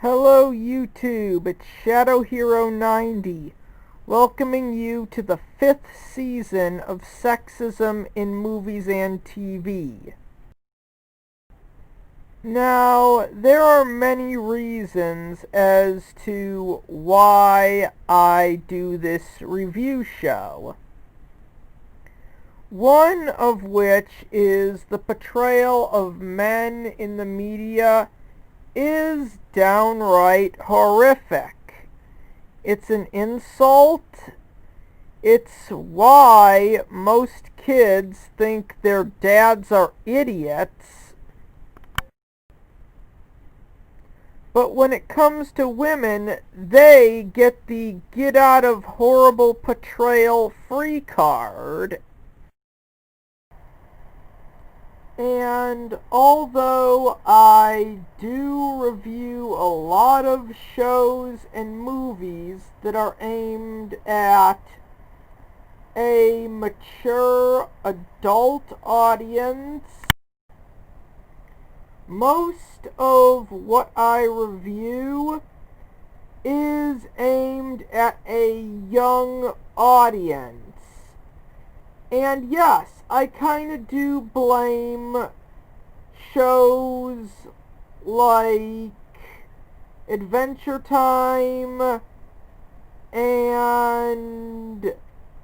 Hello YouTube, it's Shadow Hero 90, welcoming you to the 5th season of Sexism in Movies and TV. Now, there are many reasons as to why I do this review show. One of which is the portrayal of men in the media is downright horrific. It's an insult. It's why most kids think their dads are idiots. But when it comes to women, they get the get out of horrible portrayal free card. And although I do review a lot of shows and movies that are aimed at a mature adult audience, most of what I review is aimed at a young audience. And yes, I kind of do blame shows like Adventure Time and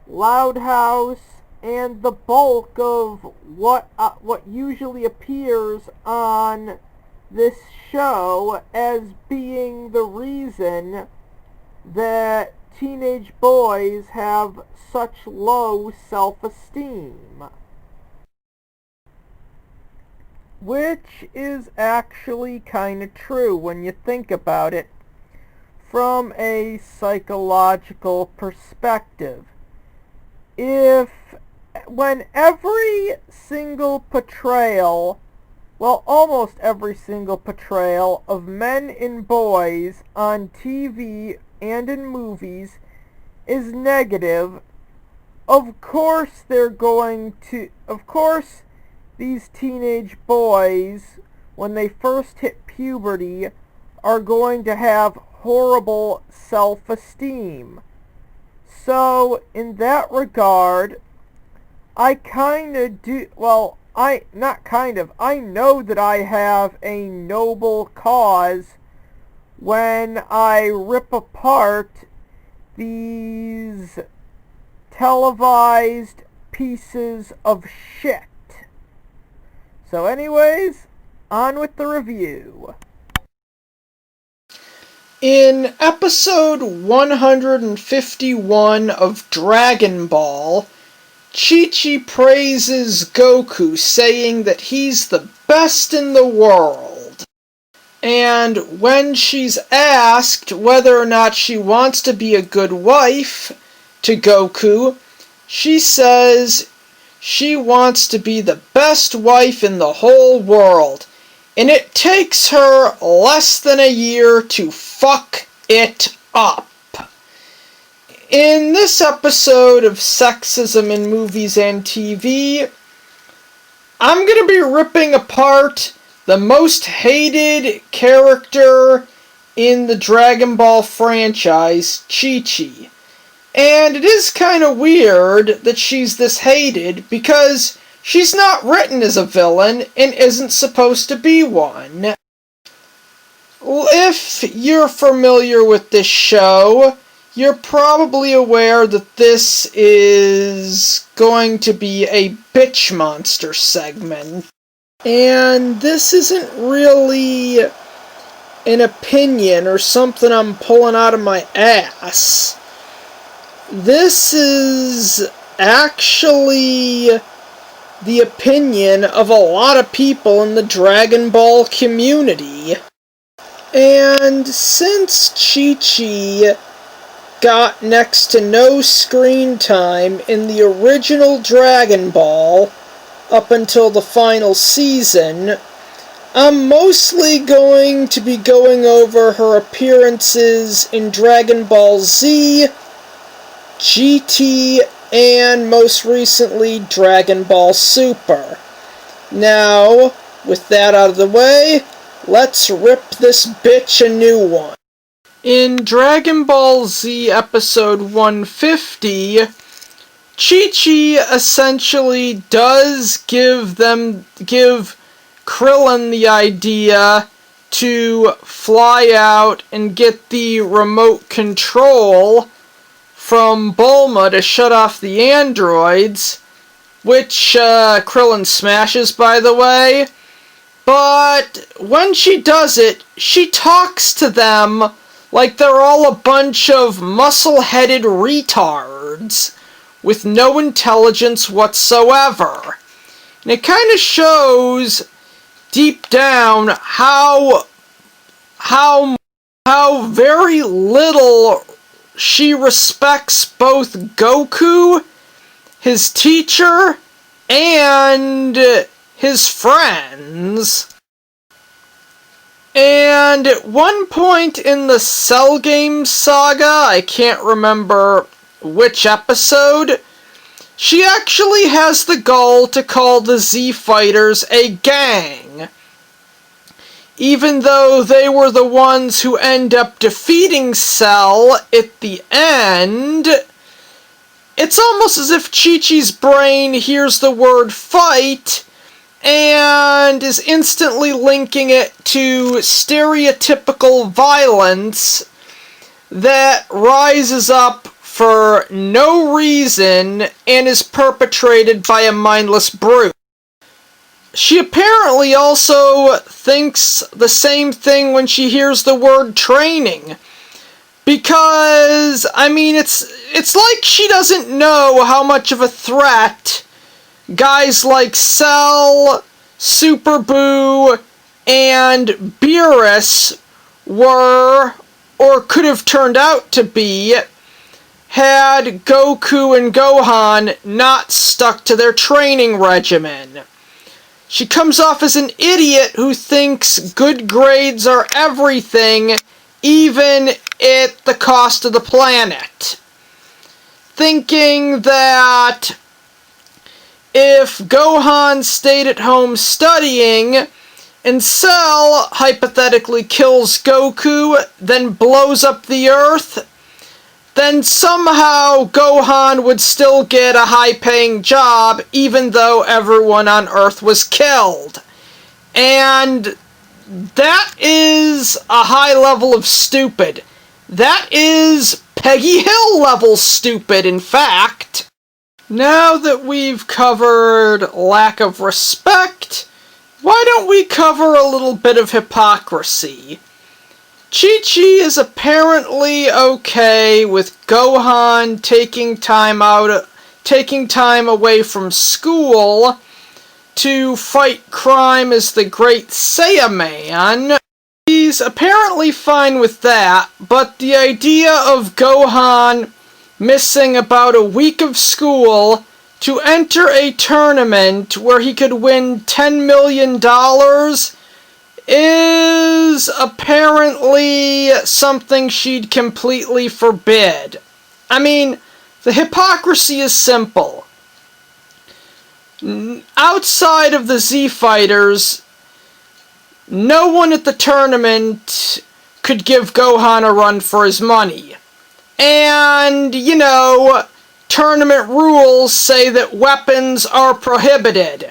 Loud House and the bulk of what usually appears on this show as being the reason that teenage boys have such low self-esteem. Which is actually kind of true when you think about it from a psychological perspective. When every single portrayal, well, almost every single portrayal of men and boys on TV and in movies is negative, of course these teenage boys, when they first hit puberty, are going to have horrible self-esteem. So, in that regard, I know that I have a noble cause when I rip apart these televised pieces of shit. So anyways, on with the review. In episode 151 of Dragon Ball, Chi-Chi praises Goku, saying that he's the best in the world. And when she's asked whether or not she wants to be a good wife to Goku, she says she wants to be the best wife in the whole world. And it takes her less than a year to fuck it up. In this episode of Sexism in Movies and TV, I'm going to be ripping apart the most hated character in the Dragon Ball franchise, Chi-Chi. And it is kind of weird that she's this hated because she's not written as a villain and isn't supposed to be one. If you're familiar with this show, you're probably aware that this is going to be a bitch monster segment. And this isn't really an opinion or something I'm pulling out of my ass. This is actually the opinion of a lot of people in the Dragon Ball community. And since Chi-Chi got next to no screen time in the original Dragon Ball up until the final season, I'm mostly going to be going over her appearances in Dragon Ball Z, GT, and most recently Dragon Ball Super. Now, with that out of the way, Let's rip this bitch a new one. In Dragon Ball Z episode 150, Chi-Chi essentially does give Krillin the idea to fly out and get the remote control from Bulma to shut off the androids, which Krillin smashes, by the way. But when she does it, she talks to them like they're all a bunch of muscle-headed retards with no intelligence whatsoever. And it kind of shows deep down how very little she respects both Goku, his teacher, and his friends. And at one point in the Cell Games saga, I can't remember which episode, she actually has the goal to call the Z Fighters a gang. Even though they were the ones who end up defeating Cell at the end, it's almost as if Chi-Chi's brain hears the word fight and is instantly linking it to stereotypical violence that rises up for no reason and is perpetrated by a mindless brute. She apparently also thinks the same thing when she hears the word training. Because, I mean, it's like she doesn't know how much of a threat guys like Cell, Super Boo, and Beerus were, or could have turned out to be, had Goku and Gohan not stuck to their training regimen. She comes off as an idiot who thinks good grades are everything, even at the cost of the planet. Thinking that if Gohan stayed at home studying, and Cell hypothetically kills Goku, then blows up the Earth, then somehow Gohan would still get a high-paying job, even though everyone on Earth was killed. And that is a high level of stupid. That is Peggy Hill level stupid, in fact. Now that we've covered lack of respect, why don't we cover a little bit of hypocrisy? Chi-Chi is apparently okay with Gohan taking time away from school to fight crime as the Great Saiyaman. He's apparently fine with that, but the idea of Gohan missing about a week of school to enter a tournament where he could win $10 million is apparently something she'd completely forbid. I mean, the hypocrisy is simple. Outside of the Z Fighters, no one at the tournament could give Gohan a run for his money. And, you know, tournament rules say that weapons are prohibited.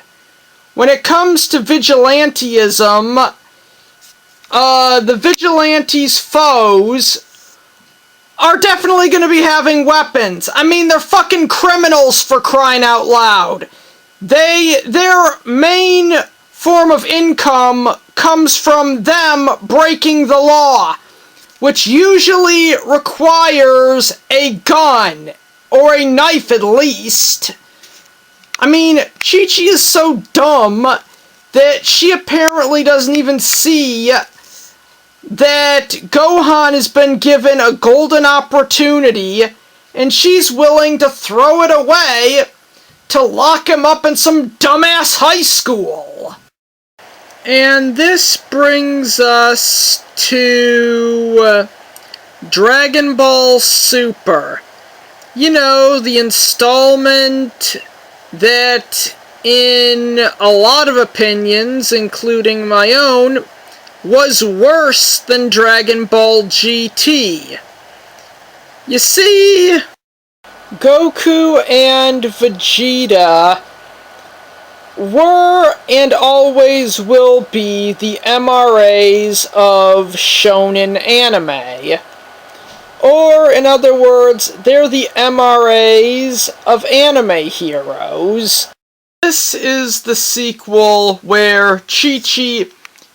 When it comes to vigilantism, the vigilantes' foes are definitely going to be having weapons. I mean, they're fucking criminals, for crying out loud. Their main form of income comes from them breaking the law, which usually requires a gun, or a knife at least. I mean, Chi-Chi is so dumb that she apparently doesn't even see that Gohan has been given a golden opportunity, and she's willing to throw it away to lock him up in some dumbass high school. And this brings us to Dragon Ball Super. You know, the installment that, in a lot of opinions, including my own, was worse than Dragon Ball GT. You see, Goku and Vegeta were and always will be the MRAs of shonen anime. Or, in other words, they're the MRAs of anime heroes. This is the sequel where Chi-Chi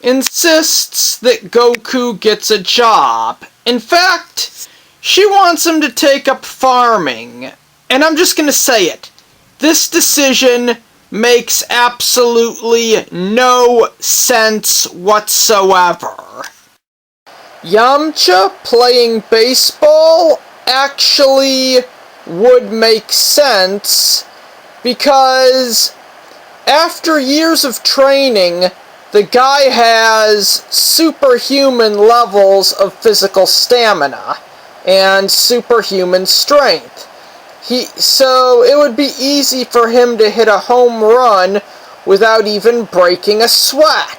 insists that Goku gets a job. In fact, she wants him to take up farming. And I'm just gonna say it. This decision makes absolutely no sense whatsoever. Yamcha playing baseball actually would make sense because after years of training, the guy has superhuman levels of physical stamina and superhuman strength. So it would be easy for him to hit a home run without even breaking a sweat.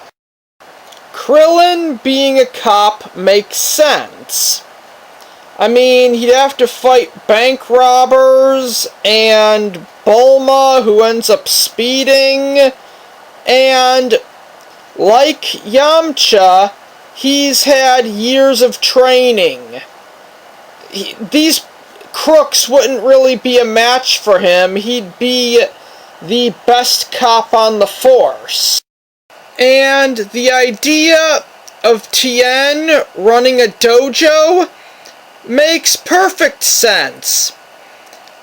Krillin being a cop makes sense. I mean, he'd have to fight bank robbers and Bulma, who ends up speeding, and like Yamcha, he's had years of training. These crooks wouldn't really be a match for him. He'd be the best cop on the force. And the idea of Tien running a dojo makes perfect sense.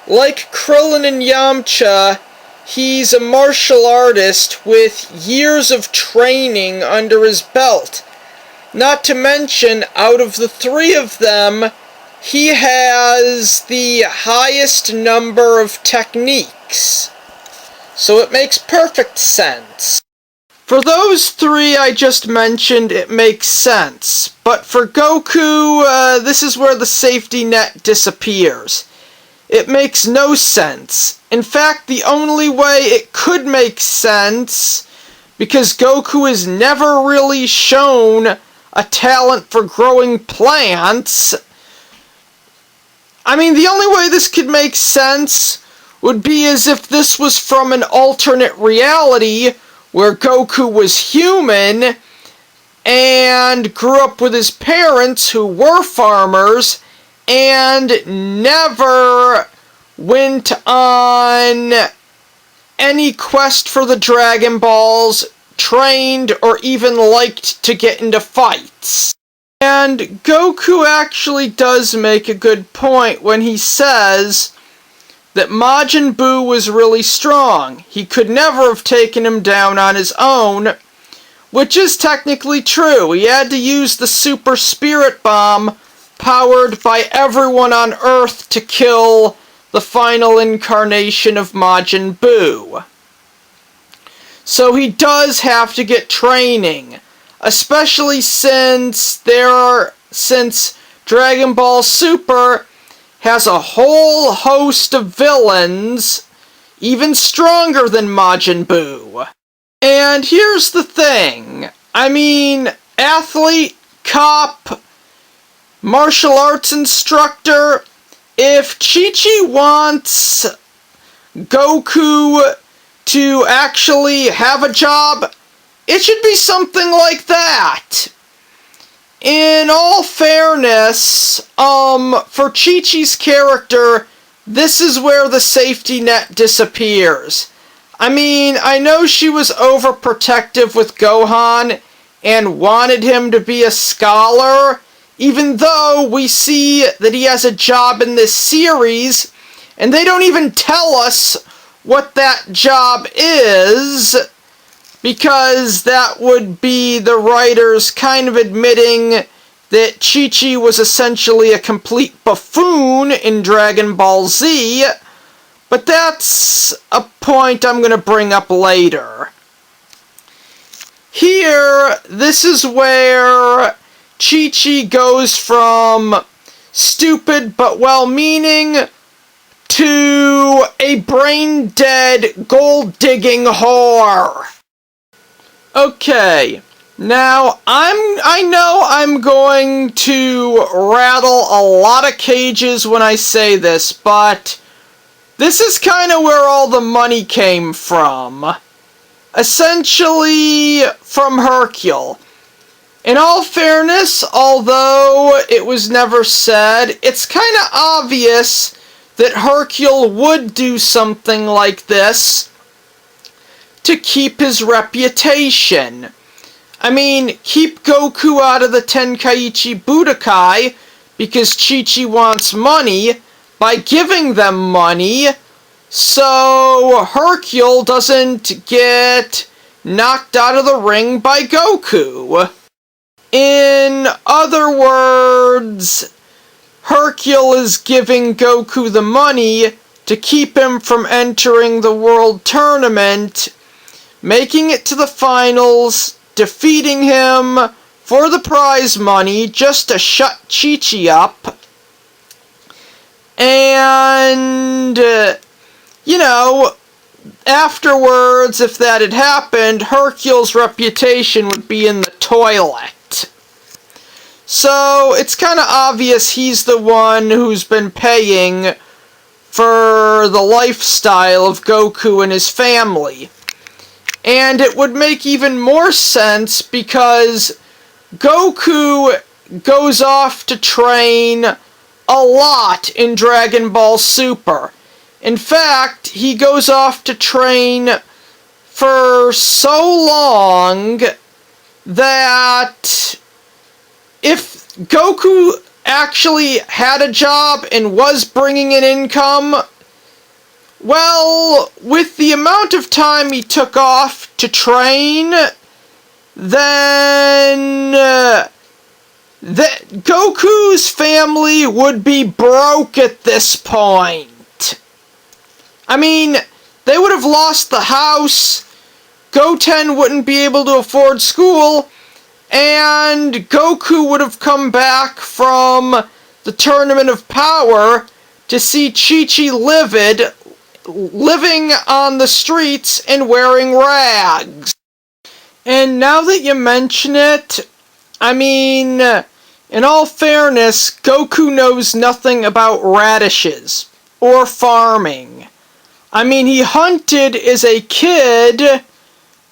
Like Krillin and Yamcha, he's a martial artist with years of training under his belt. Not to mention, out of the three of them, he has the highest number of techniques. So it makes perfect sense. For those three I just mentioned, it makes sense. But for Goku, this is where the safety net disappears. It makes no sense. In fact, the only way it could make sense, because Goku is never really shown a talent for growing plants. I mean, the only way this could make sense would be as if this was from an alternate reality where Goku was human and grew up with his parents who were farmers and never went on any quest for the Dragon Balls, trained, or even liked to get into fights. And Goku actually does make a good point when he says that Majin Buu was really strong. He could never have taken him down on his own, which is technically true. He had to use the Super Spirit Bomb powered by everyone on Earth to kill the final incarnation of Majin Buu. So he does have to get training, especially since Dragon Ball Super has a whole host of villains, even stronger than Majin Buu. And here's the thing. I mean, athlete, cop, martial arts instructor, if Chi-Chi wants Goku to actually have a job, it should be something like that. In all fairness, for Chi-Chi's character, this is where the safety net disappears. I mean, I know she was overprotective with Gohan and wanted him to be a scholar, even though we see that he has a job in this series, and they don't even tell us what that job is, because that would be the writers kind of admitting that Chi-Chi was essentially a complete buffoon in Dragon Ball Z, but that's a point I'm going to bring up later. Here, this is where Chi-Chi goes from stupid but well-meaning to a brain-dead, gold-digging whore. Okay, Now, I know I'm going to rattle a lot of cages when I say this, but this is kind of where all the money came from. Essentially, from Hercule. In all fairness, although it was never said, it's kind of obvious that Hercule would do something like this to keep his reputation. I mean, keep Goku out of the Tenkaichi Budokai because Chi-Chi wants money by giving them money so Hercule doesn't get knocked out of the ring by Goku. In other words, Hercule is giving Goku the money to keep him from entering the World Tournament, making it to the finals, defeating him for the prize money just to shut Chi-Chi up. And, afterwards, if that had happened, Hercule's reputation would be in the toilet. So, it's kind of obvious he's the one who's been paying for the lifestyle of Goku and his family. And it would make even more sense because Goku goes off to train a lot in Dragon Ball Super. In fact, he goes off to train for so long that if Goku actually had a job and was bringing in income, well, with the amount of time he took off to train, then Goku's family would be broke at this point. I mean, they would have lost the house, Goten wouldn't be able to afford school, and Goku would have come back from the Tournament of Power to see Chi-Chi living on the streets and wearing rags. And now that you mention it, I mean, in all fairness, Goku knows nothing about radishes or farming. I mean, he hunted as a kid,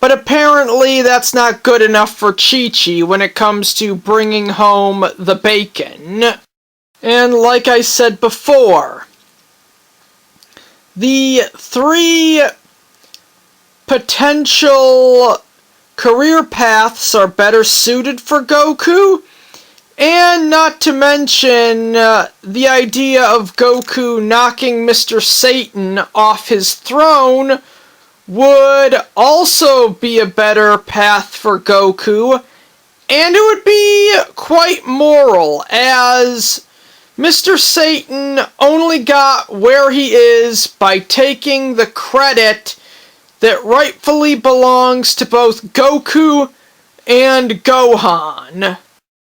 but apparently that's not good enough for Chi-Chi when it comes to bringing home the bacon. And like I said before, the three potential career paths are better suited for Goku, and not to mention the idea of Goku knocking Mr. Satan off his throne would also be a better path for Goku, and it would be quite moral, as Mr. Satan only got where he is by taking the credit that rightfully belongs to both Goku and Gohan.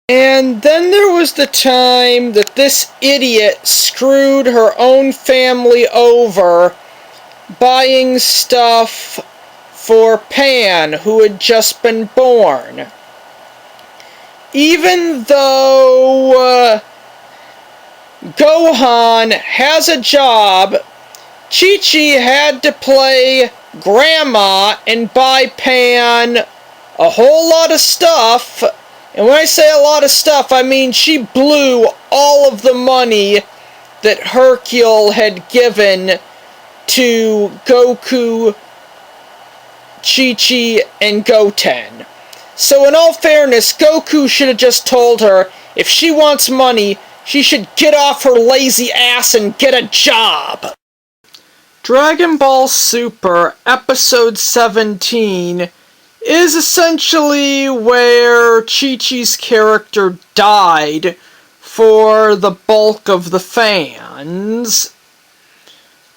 And then there was the time that this idiot screwed her own family over buying stuff for Pan, who had just been born. Even though Gohan has a job, Chi-Chi had to play grandma and buy Pan a whole lot of stuff. And when I say a lot of stuff, I mean she blew all of the money that Hercule had given to Goku, Chi-Chi, and Goten. So in all fairness, Goku should have just told her if she wants money, she should get off her lazy ass and get a job. Dragon Ball Super Episode 17 is essentially where Chi-Chi's character died for the bulk of the fans.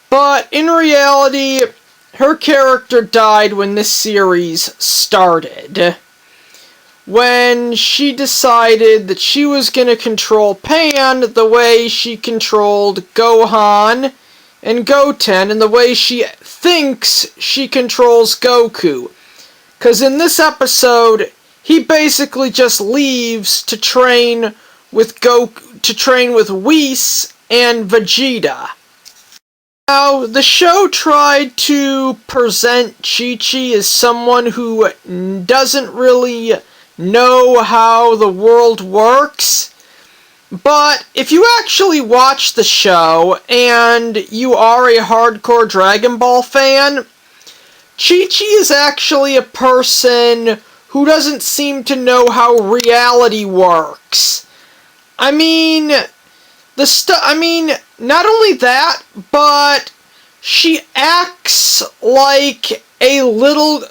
But in reality, her character died when this series started. When she decided that she was going to control Pan the way she controlled Gohan and Goten, and the way she thinks she controls Goku. Because in this episode, he basically just leaves to train with Whis and Vegeta. Now, the show tried to present Chi-Chi as someone who doesn't really know how the world works, but if you actually watch the show and you are a hardcore Dragon Ball fan, Chi-Chi is actually a person who doesn't seem to know how reality works. I mean, not only that, but she acts like a little,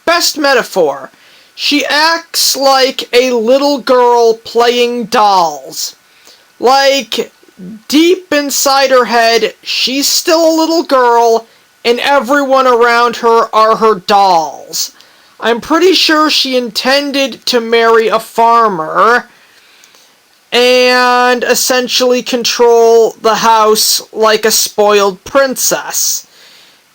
best metaphor. She acts like a little girl playing dolls. Like, deep inside her head, she's still a little girl, and everyone around her are her dolls. I'm pretty sure she intended to marry a farmer and essentially control the house like a spoiled princess.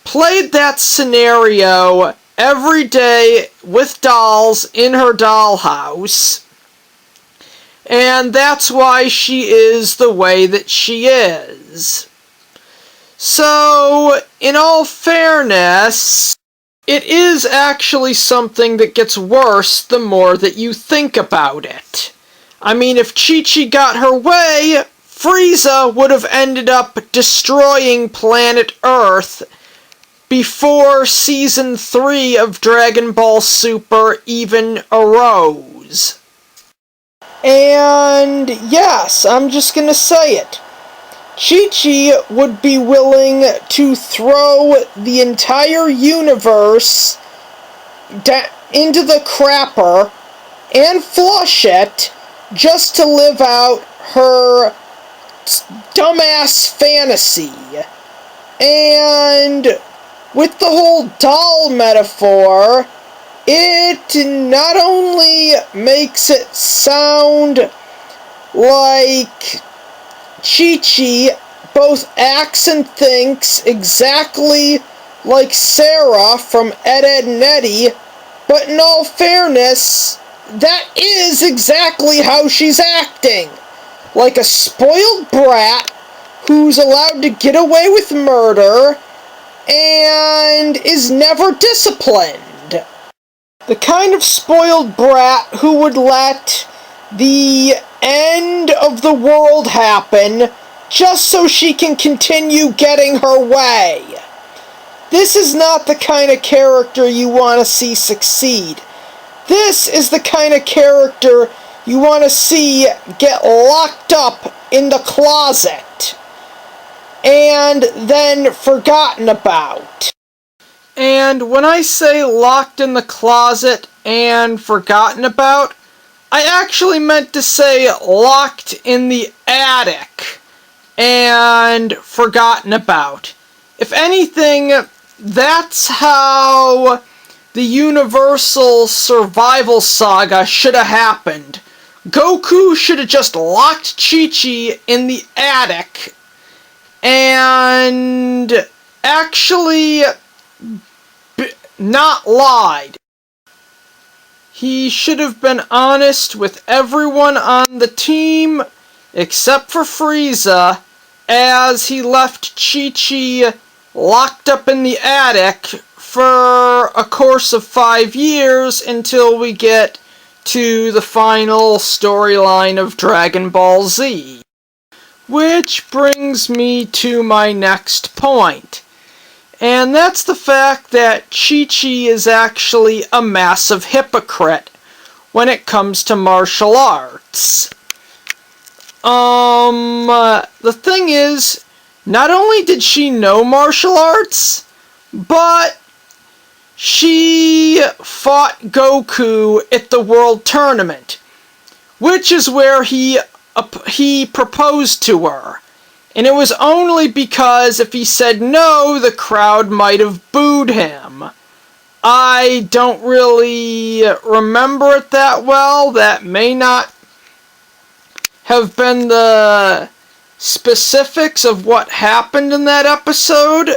Played that scenario every day with dolls in her dollhouse, and that's why she is the way that she is. So, in all fairness, it is actually something that gets worse the more that you think about it. I mean, if Chi-Chi got her way, Frieza would have ended up destroying planet Earth before Season 3 of Dragon Ball Super even arose. And yes, I'm just gonna say it. Chi-Chi would be willing to throw the entire universe into the crapper and flush it just to live out her dumbass fantasy. And with the whole doll metaphor, it not only makes it sound like Chi-Chi both acts and thinks exactly like Sharah from Ed, and Eddy, but in all fairness, that is exactly how she's acting. Like a spoiled brat who's allowed to get away with murder and is never disciplined. The kind of spoiled brat who would let the end of the world happen just so she can continue getting her way. This is not the kind of character you want to see succeed. This is the kind of character you want to see get locked up in the closet and then forgotten about. And when I say locked in the closet and forgotten about, I actually meant to say locked in the attic and forgotten about. If anything, that's how the Universal Survival Saga should have happened. Goku should have just locked Chi-Chi in the attic and actually not lied. He should have been honest with everyone on the team except for Frieza, as he left Chi-Chi locked up in the attic for a course of 5 years until we get to the final storyline of Dragon Ball Z. Which brings me to my next point. And that's the fact that Chi-Chi is actually a massive hypocrite when it comes to martial arts. The thing is, not only did she know martial arts, but she fought Goku at the World Tournament, which is where he proposed to her. And it was only because if he said no, the crowd might have booed him. I don't really remember it that well. That may not have been the specifics of what happened in that episode.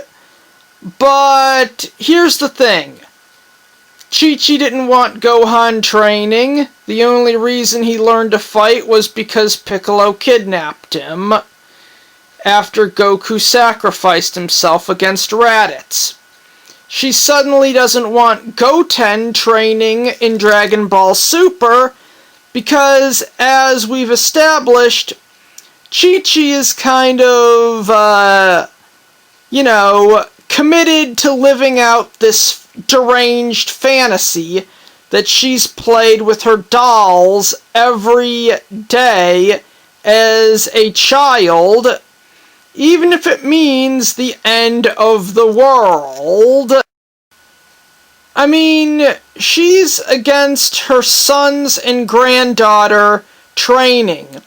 But here's the thing. Chi-Chi didn't want Gohan training. The only reason he learned to fight was because Piccolo kidnapped him after Goku sacrificed himself against Raditz. She suddenly doesn't want Goten training in Dragon Ball Super because, as we've established, Chi-Chi is kind of, committed to living out this deranged fantasy that she's played with her dolls every day as a child, even if it means the end of the world. I mean, she's against her sons and granddaughter training.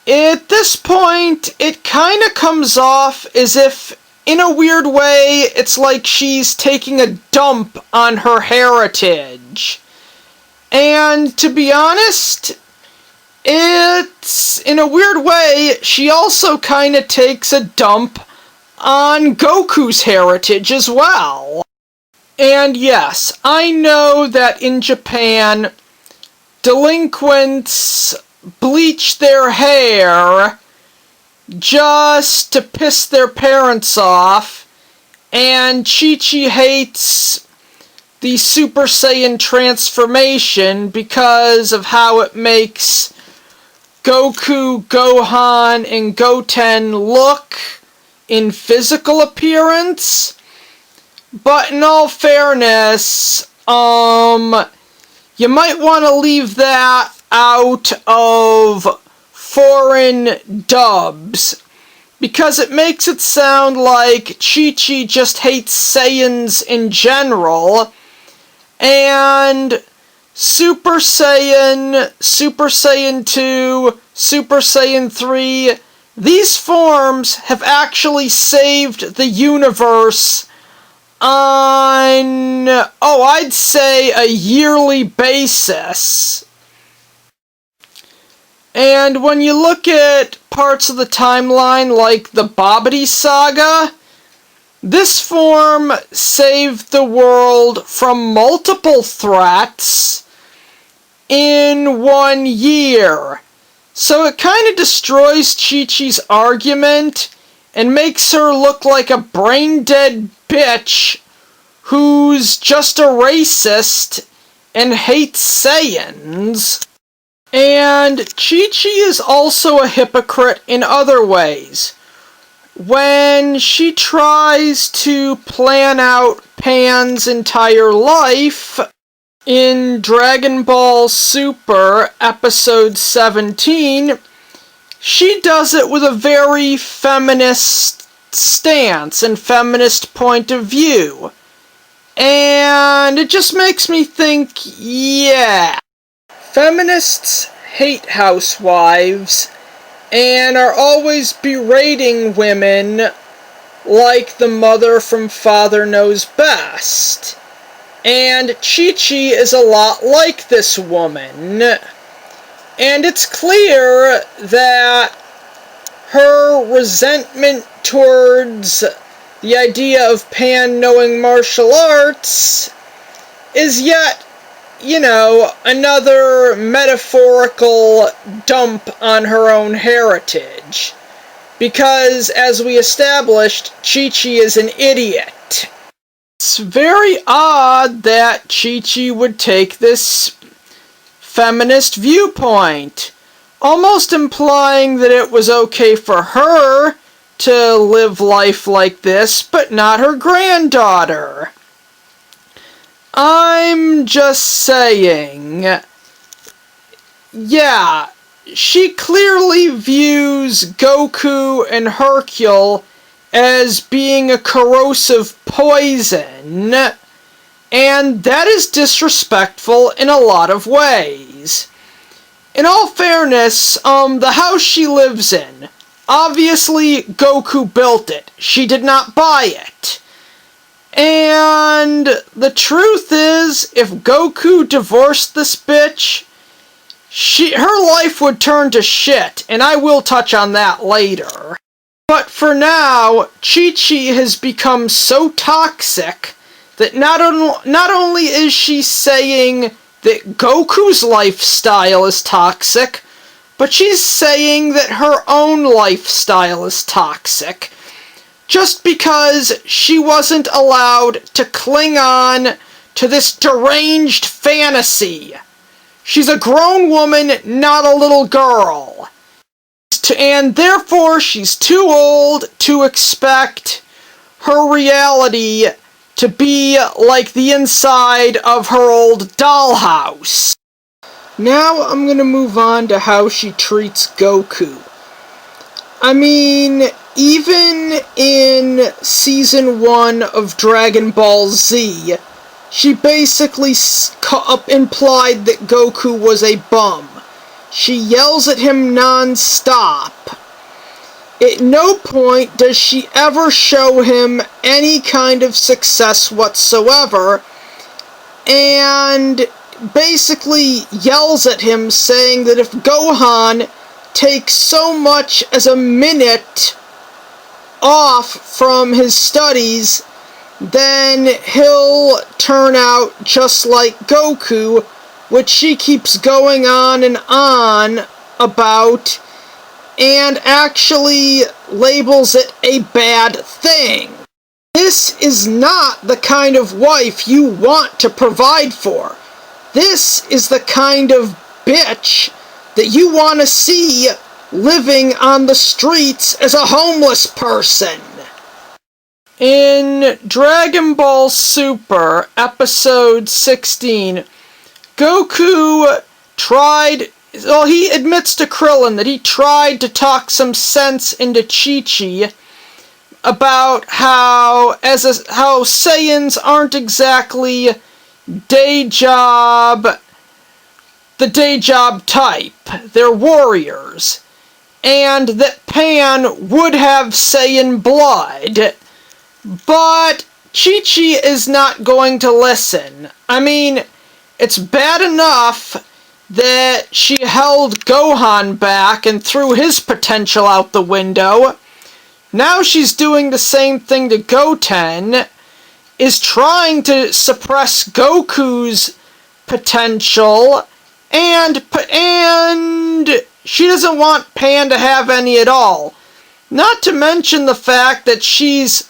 At this point, it kind of comes off as if, in a weird way, it's like she's taking a dump on her heritage. And to be honest, it's, in a weird way, she also kind of takes a dump on Goku's heritage as well. And yes, I know that in Japan, delinquents bleach their hair just to piss their parents off, and Chi-Chi hates the Super Saiyan transformation because of how it makes Goku, Gohan, and Goten look in physical appearance. But in all fairness, you might want to leave that out of foreign dubs, because it makes it sound like Chi-Chi just hates Saiyans in general, and Super Saiyan, Super Saiyan 2, Super Saiyan 3, these forms have actually saved the universe on, I'd say a yearly basis. And when you look at parts of the timeline like the Babidi Saga, this form saved the world from multiple threats in 1 year. So it kind of destroys Chi-Chi's argument and makes her look like a brain-dead bitch who's just a racist and hates Saiyans. And Chi-Chi is also a hypocrite in other ways. When she tries to plan out Pan's entire life in Dragon Ball Super Episode 17, she does it with a very feminist stance and feminist point of view. And it just makes me think, yeah, feminists hate housewives and are always berating women like the mother from Father Knows Best. And Chi-Chi is a lot like this woman. And it's clear that her resentment towards the idea of Pan knowing martial arts is yet, another metaphorical dump on her own heritage. Because, as we established, Chi-Chi is an idiot. It's very odd that Chi-Chi would take this feminist viewpoint, almost implying that it was okay for her to live life like this, but not her granddaughter. I'm just saying, yeah, she clearly views Goku and Hercule as being a corrosive poison, and that is disrespectful in a lot of ways. In all fairness, the house she lives in, obviously Goku built it. She did not buy it. And the truth is, if Goku divorced this bitch, her life would turn to shit, and I will touch on that later. But for now, Chi-Chi has become so toxic that not only is she saying that Goku's lifestyle is toxic, but she's saying that her own lifestyle is toxic. Just because she wasn't allowed to cling on to this deranged fantasy. She's a grown woman, not a little girl. And therefore, she's too old to expect her reality to be like the inside of her old dollhouse. Now I'm gonna move on to how she treats Goku. I mean, even in Season 1 of Dragon Ball Z, she basically implied that Goku was a bum. She yells at him non-stop. At no point does she ever show him any kind of success whatsoever, and basically yells at him saying that if Gohan takes so much as a minute off from his studies, then he'll turn out just like Goku, which she keeps going on and on about, and actually labels it a bad thing. This is not the kind of wife you want to provide for. This is the kind of bitch that you want to see living on the streets as a homeless person. In Dragon Ball Super, Episode 16, Goku he admits to Krillin that he tried to talk some sense into Chi-Chi about how Saiyans aren't exactly the day job type. They're warriors. And that Pan would have Saiyan blood. But Chi-Chi is not going to listen. I mean, it's bad enough that she held Gohan back and threw his potential out the window. Now she's doing the same thing to Goten, is trying to suppress Goku's potential, and she doesn't want Pan to have any at all. Not to mention the fact that she's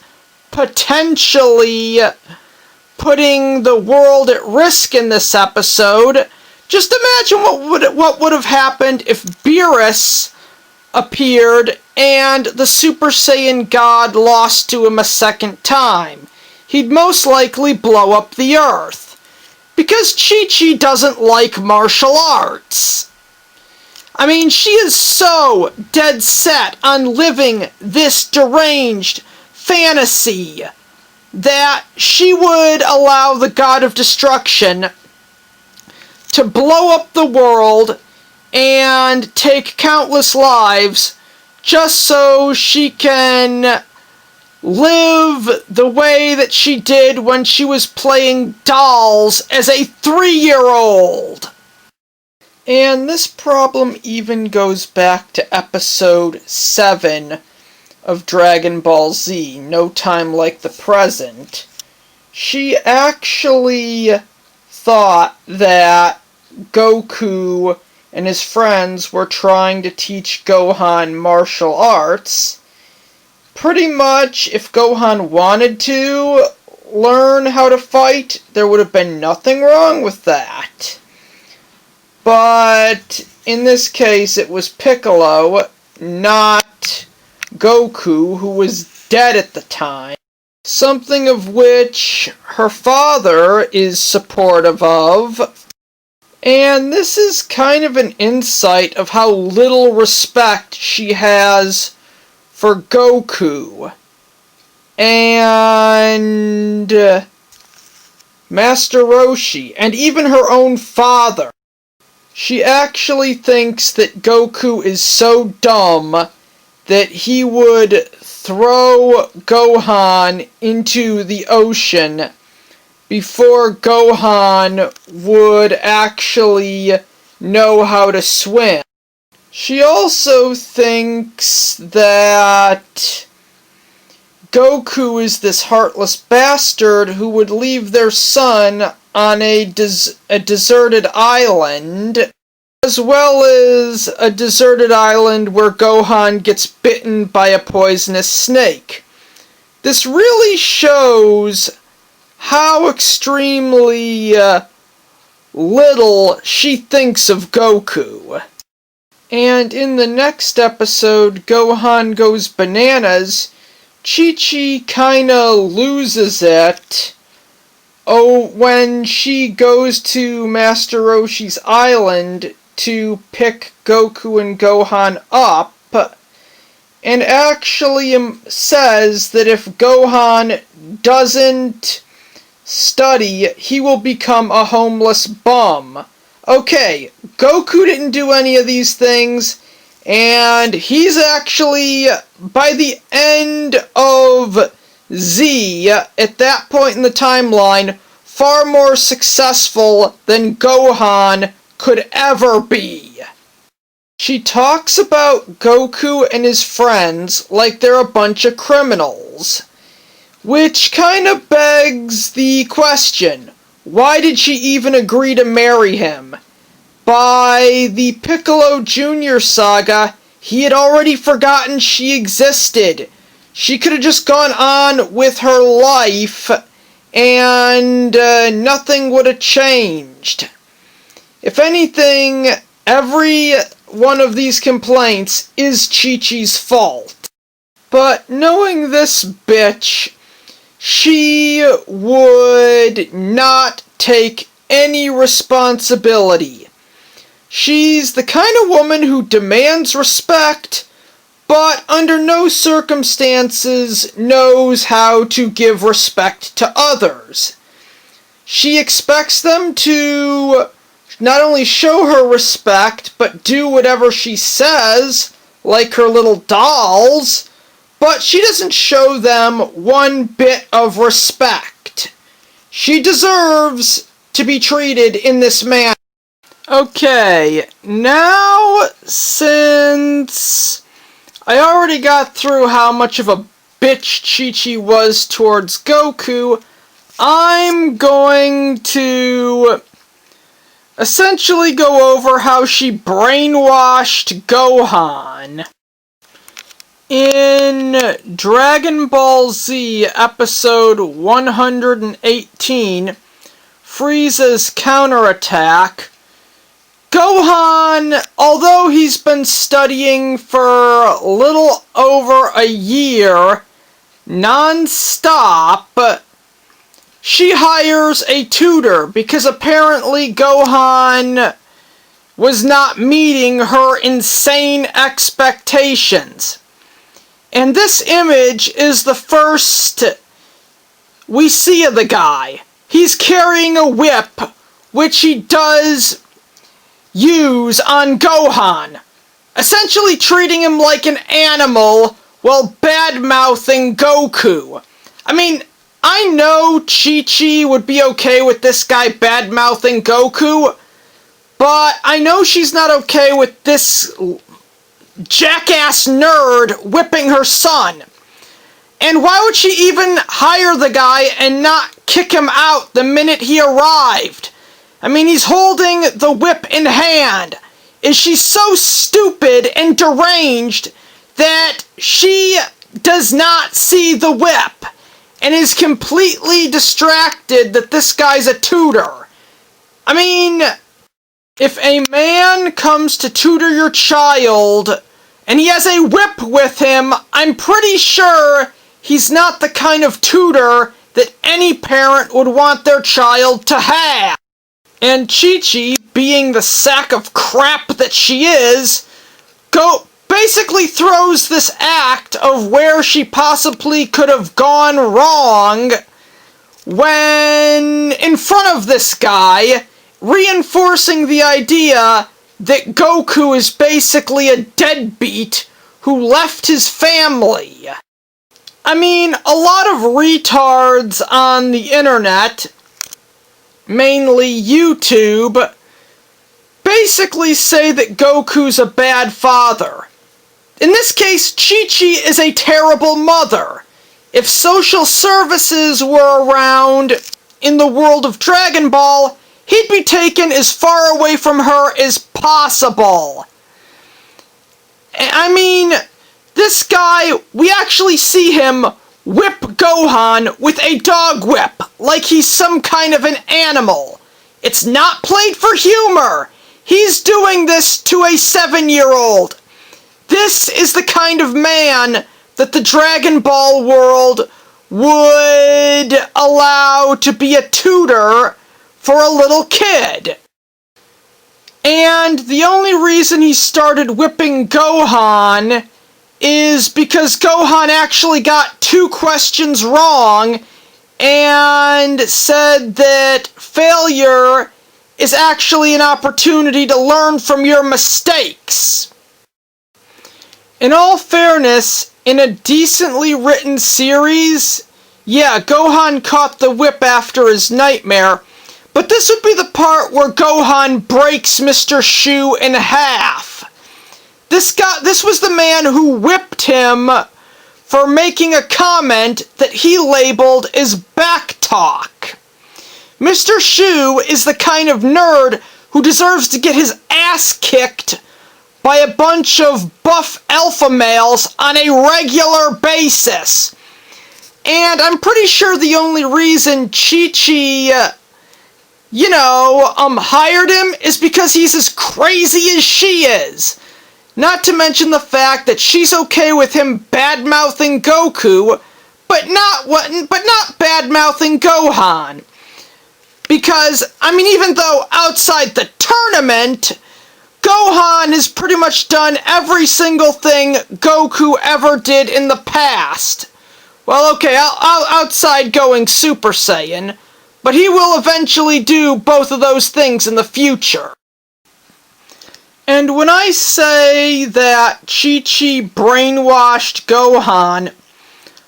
potentially putting the world at risk in this episode. Just imagine what would have happened if Beerus appeared and the Super Saiyan God lost to him a second time. He'd most likely blow up the Earth. Because Chi-Chi doesn't like martial arts. I mean, she is so dead set on living this deranged fantasy that she would allow the God of Destruction to blow up the world and take countless lives just so she can live the way that she did when she was playing dolls as a 3-year-old. And this problem even goes back to Episode 7 of Dragon Ball Z, No Time Like the Present. She actually thought that Goku and his friends were trying to teach Gohan martial arts. Pretty much, if Gohan wanted to learn how to fight, there would have been nothing wrong with that. But in this case, it was Piccolo, not Goku, who was dead at the time. Something of which her father is supportive of. And this is kind of an insight of how little respect she has for Goku. And Master Roshi, and even her own father. She actually thinks that Goku is so dumb that he would throw Gohan into the ocean before Gohan would actually know how to swim. She also thinks that Goku is this heartless bastard who would leave their son on a deserted island, as well as a deserted island where Gohan gets bitten by a poisonous snake. This really shows how extremely little she thinks of Goku. And in the next episode, Gohan Goes Bananas, Chi-Chi kinda loses it when she goes to Master Roshi's island to pick Goku and Gohan up, and actually says that if Gohan doesn't study, he will become a homeless bum. Okay, Goku didn't do any of these things, and he's actually, by the end of Z, at that point in the timeline, far more successful than Gohan could ever be. She talks about Goku and his friends like they're a bunch of criminals, which kind of begs the question, why did she even agree to marry him? By the Piccolo Jr. saga, he had already forgotten she existed. She could have just gone on with her life, and nothing would have changed. If anything, every one of these complaints is Chi-Chi's fault. But knowing this bitch, she would not take any responsibility. She's the kind of woman who demands respect, but under no circumstances knows how to give respect to others. She expects them to not only show her respect, but do whatever she says, like her little dolls, but she doesn't show them one bit of respect. She deserves to be treated in this manner. Okay, now, since I already got through how much of a bitch Chi-Chi was towards Goku, I'm going to essentially go over how she brainwashed Gohan. In Dragon Ball Z episode 118, Frieza's counterattack, Gohan, although he's been studying for a little over a year, non-stop, she hires a tutor because apparently Gohan was not meeting her insane expectations. And this image is the first we see of the guy. He's carrying a whip, which he does use on Gohan, essentially treating him like an animal while bad-mouthing Goku. I mean, I know Chi-Chi would be okay with this guy bad-mouthing Goku, but I know she's not okay with this jackass nerd whipping her son. And why would she even hire the guy and not kick him out the minute he arrived? I mean, he's holding the whip in hand. Is she so stupid and deranged that she does not see the whip and is completely distracted that this guy's a tutor? I mean, if a man comes to tutor your child and he has a whip with him, I'm pretty sure he's not the kind of tutor that any parent would want their child to have. And Chi-Chi, being the sack of crap that she is, basically throws this act of where she possibly could have gone wrong when in front of this guy, reinforcing the idea that Goku is basically a deadbeat who left his family. I mean, a lot of retards on the internet, mainly YouTube, basically say that Goku's a bad father. In this case, Chi-Chi is a terrible mother. if social services were around in the world of Dragon Ball, he'd be taken as far away from her as possible. I mean, this guy, we actually see him whip Gohan with a dog whip, like he's some kind of an animal. It's not played for humor. He's doing this to a 7-year-old. This is the kind of man that the Dragon Ball world would allow to be a tutor for a little kid. And the only reason he started whipping Gohan is because Gohan actually got 2 questions wrong and said that failure is actually an opportunity to learn from your mistakes. In all fairness, in a decently written series, yeah, Gohan caught the whip after his nightmare, but this would be the part where Gohan breaks Mr. Shu in half. This was the man who whipped him for making a comment that he labeled as backtalk. Mr. Shu is the kind of nerd who deserves to get his ass kicked by a bunch of buff alpha males on a regular basis. And I'm pretty sure the only reason Chi-Chi, hired him is because he's as crazy as she is. Not to mention the fact that she's okay with him bad-mouthing Goku, but not bad-mouthing Gohan. Because, even though outside the tournament, Gohan has pretty much done every single thing Goku ever did in the past. Well, okay, outside going Super Saiyan, but he will eventually do both of those things in the future. And when I say that Chi-Chi brainwashed Gohan,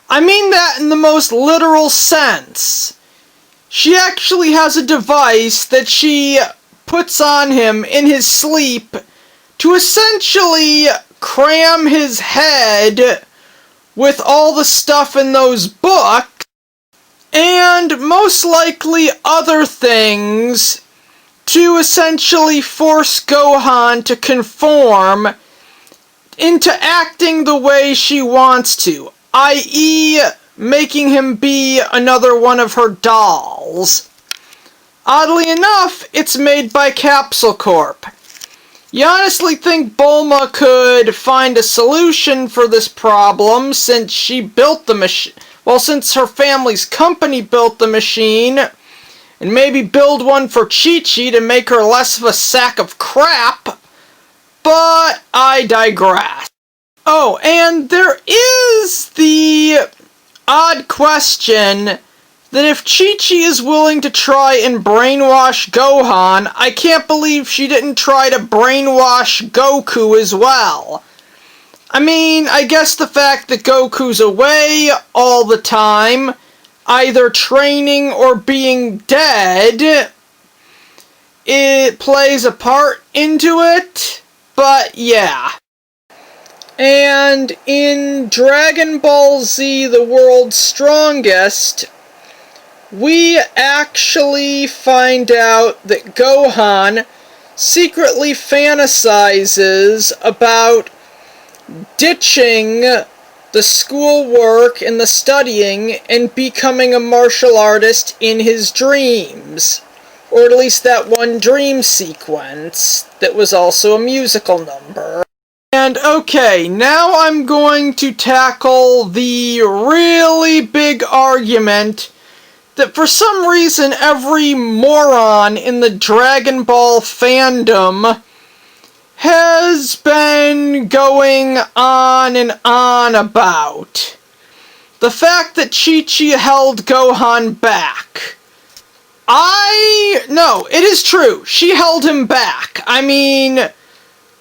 I mean that in the most literal sense. She actually has a device that she puts on him in his sleep to essentially cram his head with all the stuff in those books, and most likely other things, to essentially force Gohan to conform into acting the way she wants to, i.e., making him be another one of her dolls. Oddly enough, it's made by Capsule Corp. You honestly think Bulma could find a solution for this problem since she built the machine? Well, since her family's company built the machine, and maybe build one for Chi-Chi to make her less of a sack of crap, but I digress. Oh, and there is the odd question that if Chi-Chi is willing to try and brainwash Gohan, I can't believe she didn't try to brainwash Goku as well. I guess the fact that Goku's away all the time, either training or being dead, it plays a part into it, but yeah. And in Dragon Ball Z, the World's Strongest, we actually find out that Gohan secretly fantasizes about ditching the schoolwork and the studying and becoming a martial artist in his dreams. Or at least that one dream sequence that was also a musical number. And okay, now I'm going to tackle the really big argument that for some reason every moron in the Dragon Ball fandom has been going on and on about. The fact that Chi-Chi held Gohan back. No, it is true. She held him back.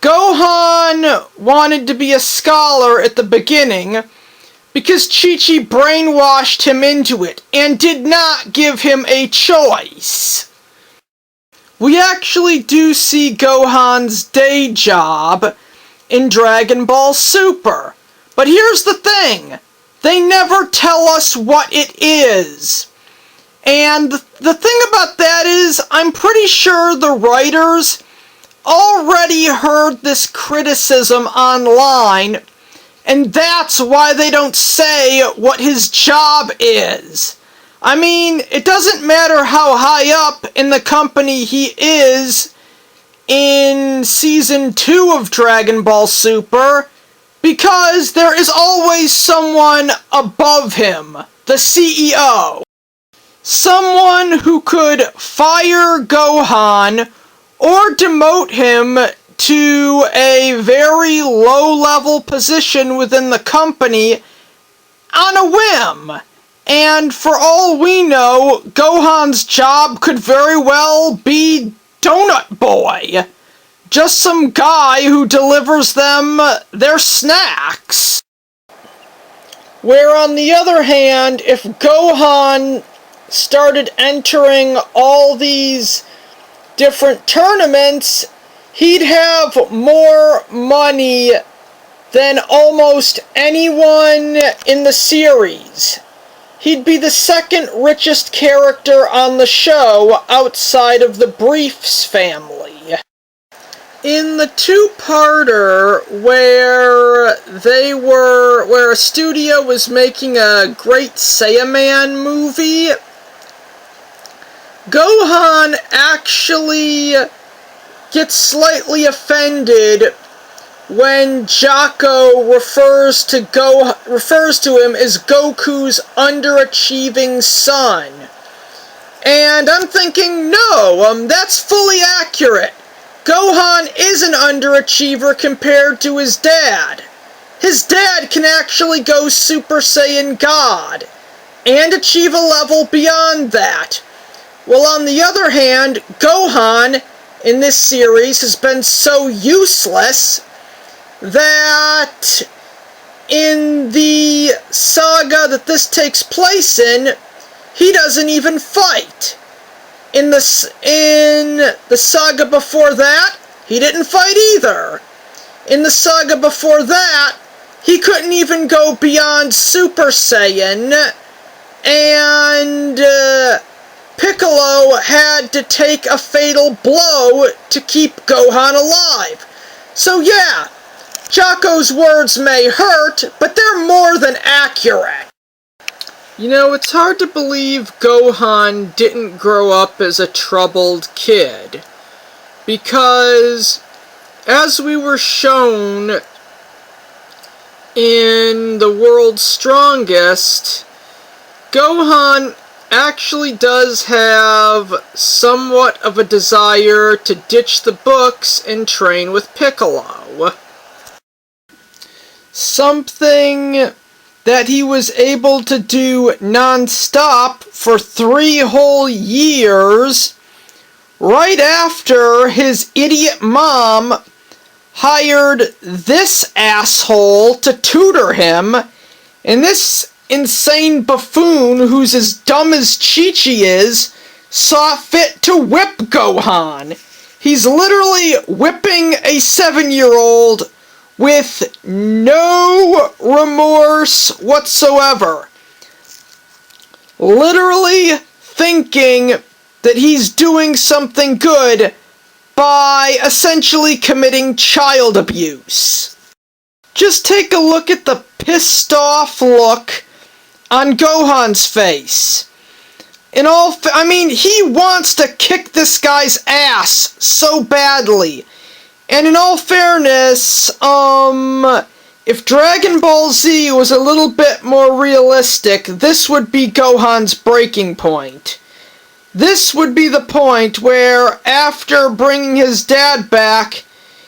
Gohan wanted to be a scholar at the beginning because Chi-Chi brainwashed him into it and did not give him a choice. We actually do see Gohan's day job in Dragon Ball Super. But here's the thing. they never tell us what it is. And the thing about that is, I'm pretty sure the writers already heard this criticism online, and that's why they don't say what his job is. I mean, it doesn't matter how high up in the company he is in Season 2 of Dragon Ball Super, because there is always someone above him, the CEO. Someone who could fire Gohan or demote him to a very low-level position within the company on a whim. And for all we know, Gohan's job could very well be Donut Boy. Just some guy who delivers them their snacks. Where on the other hand, if Gohan started entering all these different tournaments, he'd have more money than almost anyone in the series. He'd be the second richest character on the show outside of the Briefs family. In the two-parter where a studio was making a Great Saiyaman movie, Gohan actually gets slightly offended when Jocko refers to him as Goku's underachieving son. And I'm thinking, no, that's fully accurate. Gohan is an underachiever compared to his dad. His dad can actually go Super Saiyan God, and achieve a level beyond that. Well, on the other hand, Gohan in this series has been so useless that in the saga that this takes place in, he doesn't even fight. In the saga before that, he didn't fight either. In the saga before that, he couldn't even go beyond Super Saiyan, and Piccolo had to take a fatal blow to keep Gohan alive. So yeah, Jocko's words may hurt, but they're more than accurate. You know, it's hard to believe Gohan didn't grow up as a troubled kid, because as we were shown in The World's Strongest, Gohan actually does have somewhat of a desire to ditch the books and train with Piccolo. Something that he was able to do non-stop for 3 whole years, right after his idiot mom hired this asshole to tutor him, and this insane buffoon, who's as dumb as Chi-Chi is, saw fit to whip Gohan. He's literally whipping a 7-year-old with no remorse whatsoever. Literally thinking that he's doing something good by essentially committing child abuse. Just take a look at the pissed off look on Gohan's face. He wants to kick this guy's ass so badly. And in all fairness, if Dragon Ball Z was a little bit more realistic, this would be Gohan's breaking point. This would be the point where, after bringing his dad back,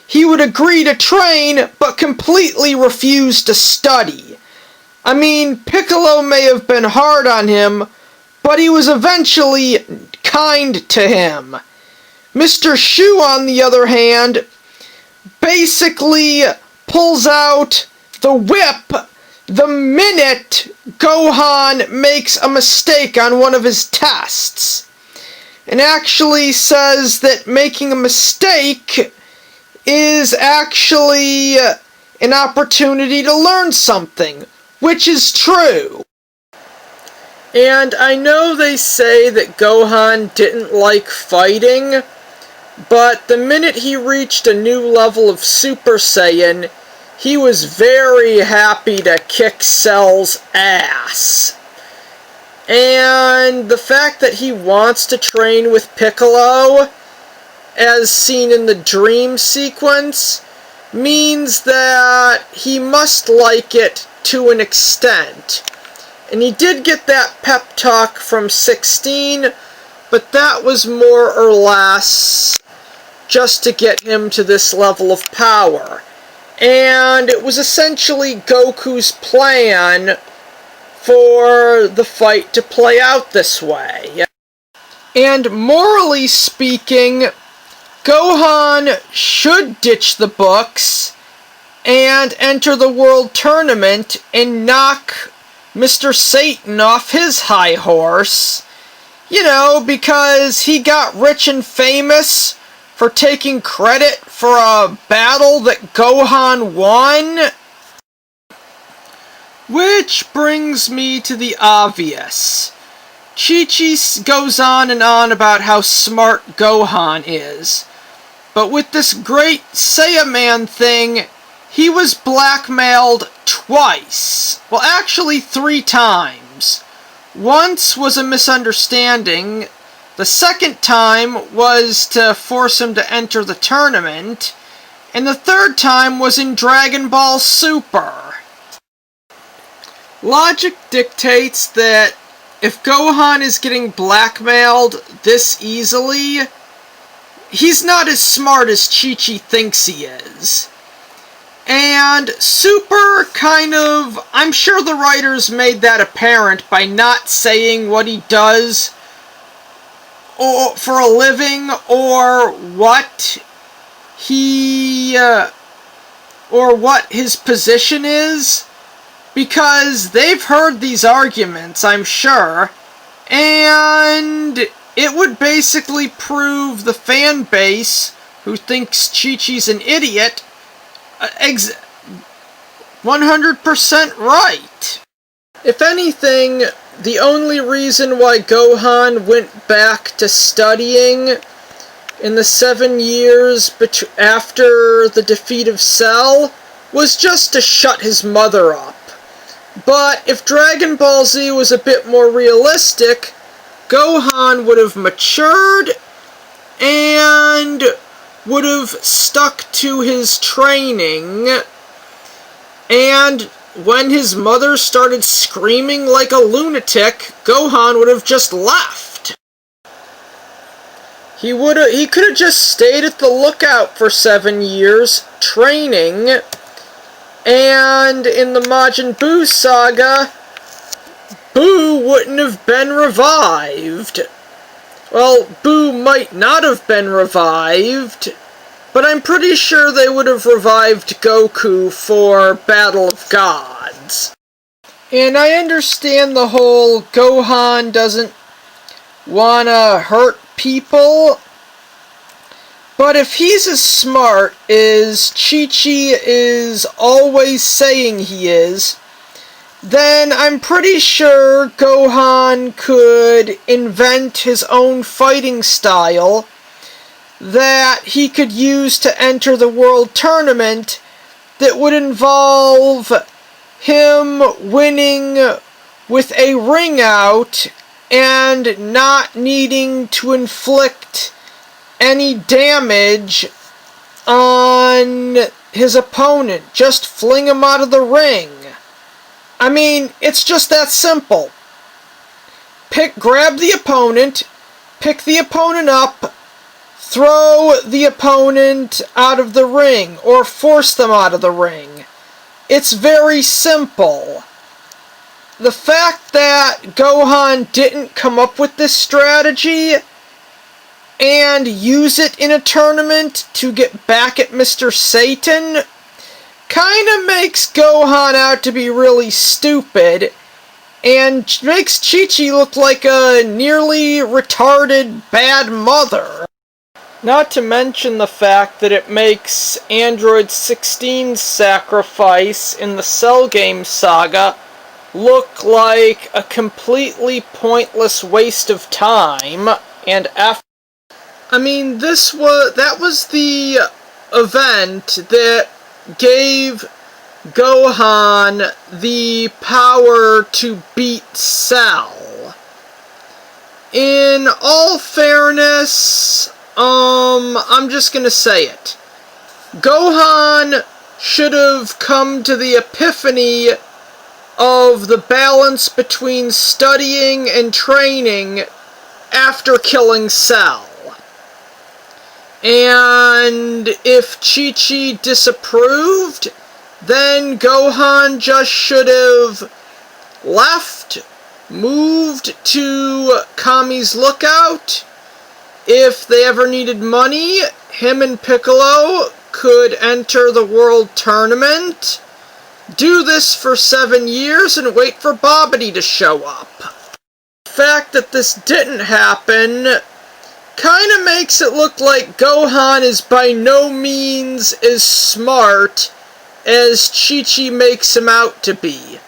he would agree to train, but completely refuse to study. I mean, Piccolo may have been hard on him, but he was eventually kind to him. Mr. Shu, on the other hand, basically pulls out the whip the minute Gohan makes a mistake on one of his tests, and actually says that making a mistake is actually an opportunity to learn something, which is true. And I know they say that Gohan didn't like fighting, but the minute he reached a new level of Super Saiyan, he was very happy to kick Cell's ass. And the fact that he wants to train with Piccolo, as seen in the dream sequence, means that he must like it to an extent. And he did get that pep talk from 16, but that was more or less just to get him to this level of power. And it was essentially Goku's plan for the fight to play out this way. And morally speaking, Gohan should ditch the books and enter the World Tournament and knock Mr. Satan off his high horse. You know, because he got rich and famous for taking credit for a battle that Gohan won. Which brings me to the obvious. Chi-Chi goes on and on about how smart Gohan is. But with this great Saiyaman thing, he was blackmailed twice. Well, actually 3 times. Once was a misunderstanding. The second time was to force him to enter the tournament. And the third time was in Dragon Ball Super. Logic dictates that if Gohan is getting blackmailed this easily, he's not as smart as Chi-Chi thinks he is. And Super I'm sure the writers made that apparent by not saying what he does for a living, or what his position is, because they've heard these arguments, I'm sure, and it would basically prove the fan base who thinks Chi-Chi's an idiot 100% right. If anything, the only reason why Gohan went back to studying in the 7 years after the defeat of Cell was just to shut his mother up. But if Dragon Ball Z was a bit more realistic, Gohan would have matured and would have stuck to his training, and when his mother started screaming like a lunatic, Gohan would have just left. He could have just stayed at the lookout for 7 years, training, and in the Majin Buu saga, Buu wouldn't have been revived. Well, Buu might not have been revived, but I'm pretty sure they would have revived Goku for Battle of Gods. And I understand the whole Gohan doesn't wanna hurt people, but if he's as smart as Chi-Chi is always saying he is, then I'm pretty sure Gohan could invent his own fighting style that he could use to enter the World Tournament that would involve him winning with a ring out and not needing to inflict any damage on his opponent. Just fling him out of the ring. I mean, it's just that simple. Grab the opponent, pick the opponent up, throw the opponent out of the ring, or force them out of the ring. It's very simple. The fact that Gohan didn't come up with this strategy and use it in a tournament to get back at Mr. Satan kinda makes Gohan out to be really stupid, and makes Chi-Chi look like a nearly retarded bad mother. Not to mention the fact that it makes Android 16's sacrifice in the Cell Game saga look like a completely pointless waste of time and effort. I mean, that was the event that gave Gohan the power to beat Cell. In all fairness, I'm just gonna say it. Gohan should have come to the epiphany of the balance between studying and training after killing Cell. And if Chi-Chi disapproved, then Gohan just should have left, moved to Kami's Lookout. If they ever needed money, him and Piccolo could enter the World Tournament, do this for 7 years, and wait for Babidi to show up. The fact that this didn't happen kind of makes it look like Gohan is by no means as smart as Chi-Chi makes him out to be,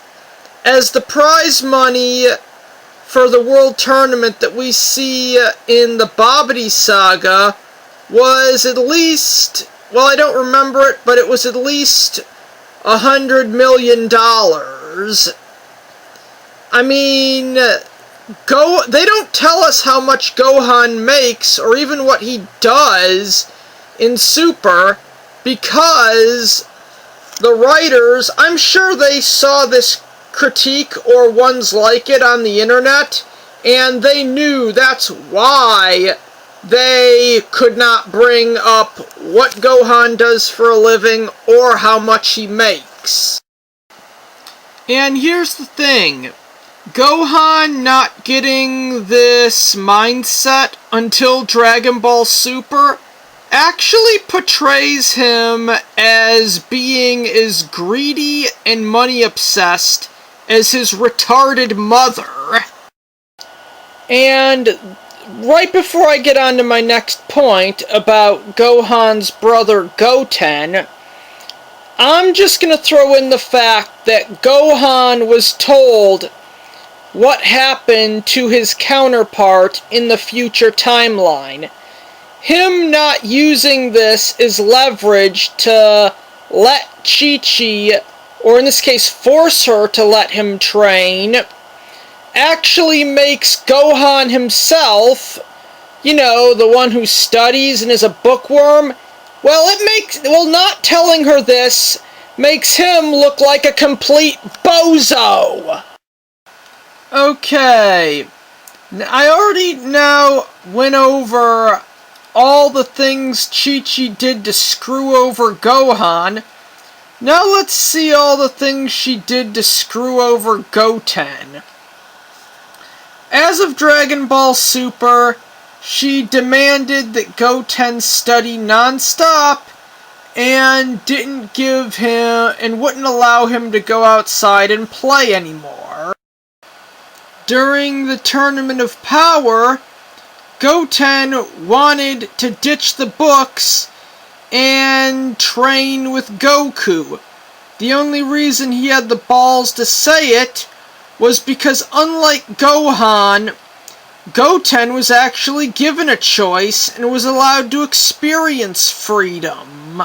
as the prize money for the World Tournament that we see in the Babidi saga was at least, well, I don't remember it, but it was at least $100 million. I mean, they don't tell us how much Gohan makes, or even what he does in Super, because the writers, I'm sure they saw this critique or ones like it on the internet, and they knew that's why they could not bring up what Gohan does for a living or how much he makes. And here's the thing. Gohan not getting this mindset until Dragon Ball Super actually portrays him as being as greedy and money obsessed as his retarded mother. And right before I get on to my next point about Gohan's brother Goten, I'm just going to throw in the fact that Gohan was told what happened to his counterpart in the future timeline. Him not using this as leverage to let Chi-Chi, or in this case force her to let him train, actually makes Gohan himself, you know, the one who studies and is a bookworm, not telling her this makes him look like a complete bozo. Okay, I already now went over all the things Chi-Chi did to screw over Gohan. Now let's see all the things she did to screw over Goten. As of Dragon Ball Super, she demanded that Goten study non-stop and wouldn't allow him to go outside and play anymore. During the Tournament of Power, Goten wanted to ditch the books and train with Goku. The only reason he had the balls to say it was because, unlike Gohan, Goten was actually given a choice and was allowed to experience freedom.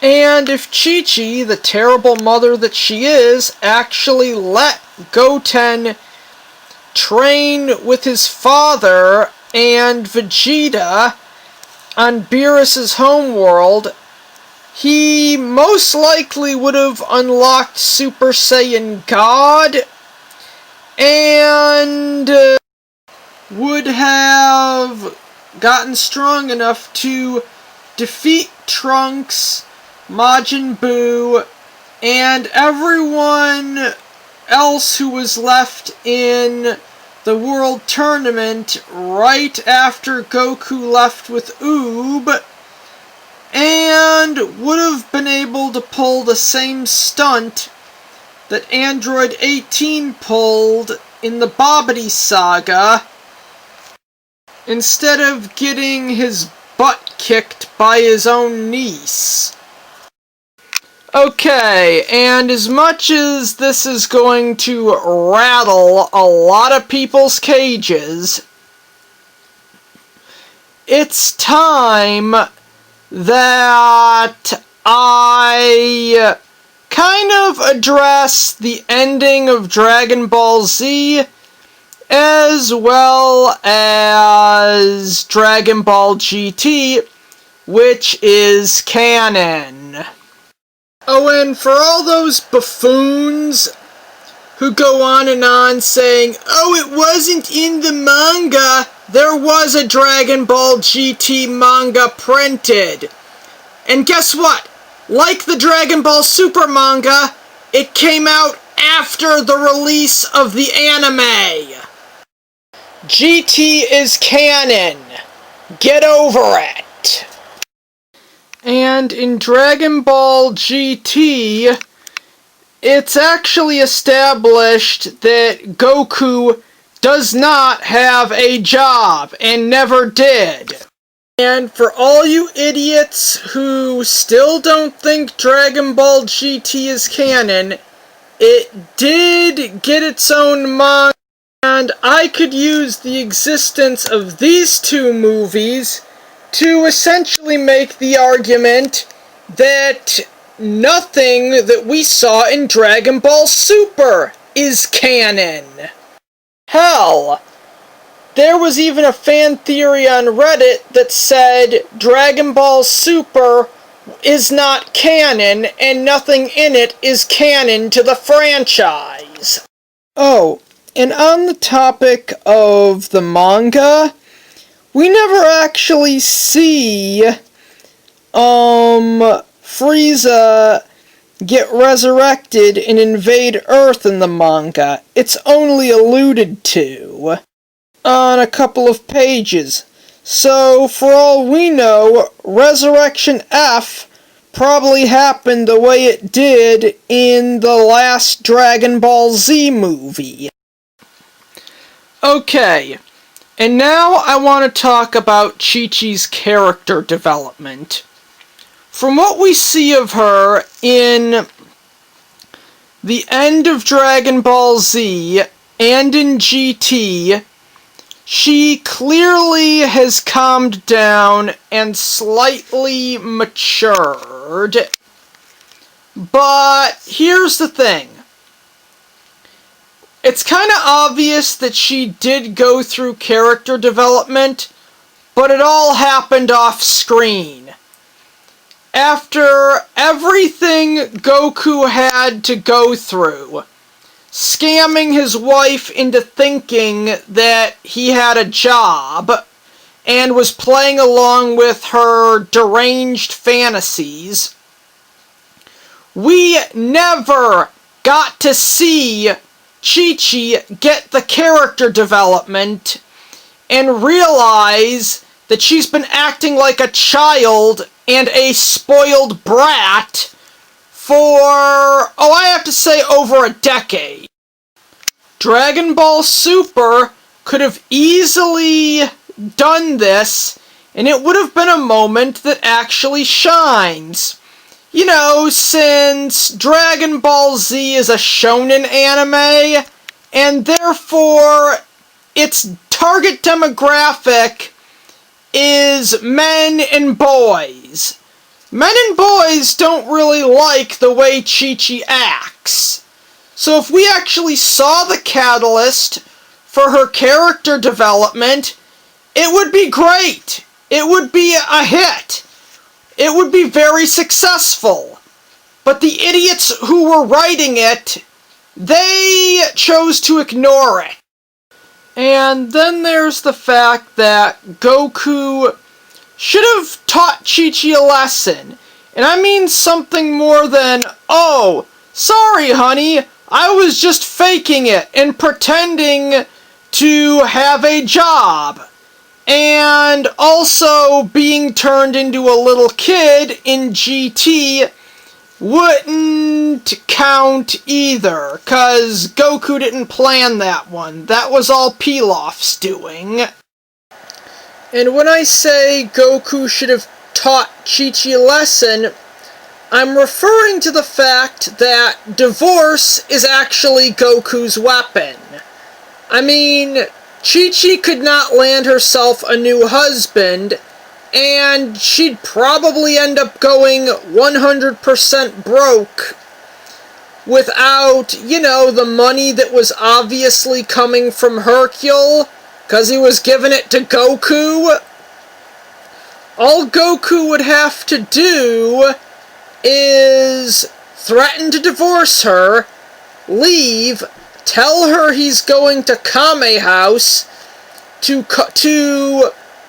And if Chi-Chi, the terrible mother that she is, actually let Goten train with his father and Vegeta on Beerus's homeworld, he most likely would have unlocked Super Saiyan God and would have gotten strong enough to defeat Trunks, Majin Buu, and everyone else who was left in the World Tournament right after Goku left with Oob, and would have been able to pull the same stunt that Android 18 pulled in the Babidi saga, instead of getting his butt kicked by his own niece. Okay, and as much as this is going to rattle a lot of people's cages, it's time that I kind of address the ending of Dragon Ball Z as well as Dragon Ball GT, which is canon. Oh, and for all those buffoons who go on and on saying, oh, it wasn't in the manga, there was a Dragon Ball GT manga printed. And guess what? Like the Dragon Ball Super manga, it came out after the release of the anime. GT is canon. Get over it. And in Dragon Ball GT, it's actually established that Goku does not have a job and never did. And for all you idiots who still don't think Dragon Ball GT is canon, it did get its own manga, and I could use the existence of these two movies to essentially make the argument that nothing that we saw in Dragon Ball Super is canon. Hell, there was even a fan theory on Reddit that said Dragon Ball Super is not canon and nothing in it is canon to the franchise. Oh, and on the topic of the manga, we never actually see Frieza get resurrected and invade Earth in the manga. It's only alluded to on a couple of pages. So, for all we know, Resurrection F probably happened the way it did in the last Dragon Ball Z movie. Okay, and now I want to talk about Chi-Chi's character development. From what we see of her in the end of Dragon Ball Z and in GT, she clearly has calmed down and slightly matured. But here's the thing. It's kind of obvious that she did go through character development, but it all happened off screen. After everything Goku had to go through, scamming his wife into thinking that he had a job, and was playing along with her deranged fantasies, we never got to see Chi-Chi get the character development and realize that she's been acting like a child and a spoiled brat for, I have to say, over a decade. Dragon Ball Super could have easily done this, and it would have been a moment that actually shines. You know, since Dragon Ball Z is a shonen anime, and therefore its target demographic is men and boys. Men and boys don't really like the way Chi-Chi acts. So if we actually saw the catalyst for her character development, it would be great. It would be a hit. It would be very successful. But the idiots who were writing it, they chose to ignore it. And then there's the fact that Goku should have taught Chi-Chi a lesson. And I mean something more than, oh, sorry honey, I was just faking it and pretending to have a job. And also being turned into a little kid in GT wouldn't count either, cause Goku didn't plan that one. That was all Pilaf's doing. And when I say Goku should have taught Chi-Chi a lesson, I'm referring to the fact that divorce is actually Goku's weapon. I mean, Chi-Chi could not land herself a new husband, and she'd probably end up going 100% broke without, the money that was obviously coming from Hercule, because he was giving it to Goku. All Goku would have to do is threaten to divorce her, leave, tell her he's going to Kame House to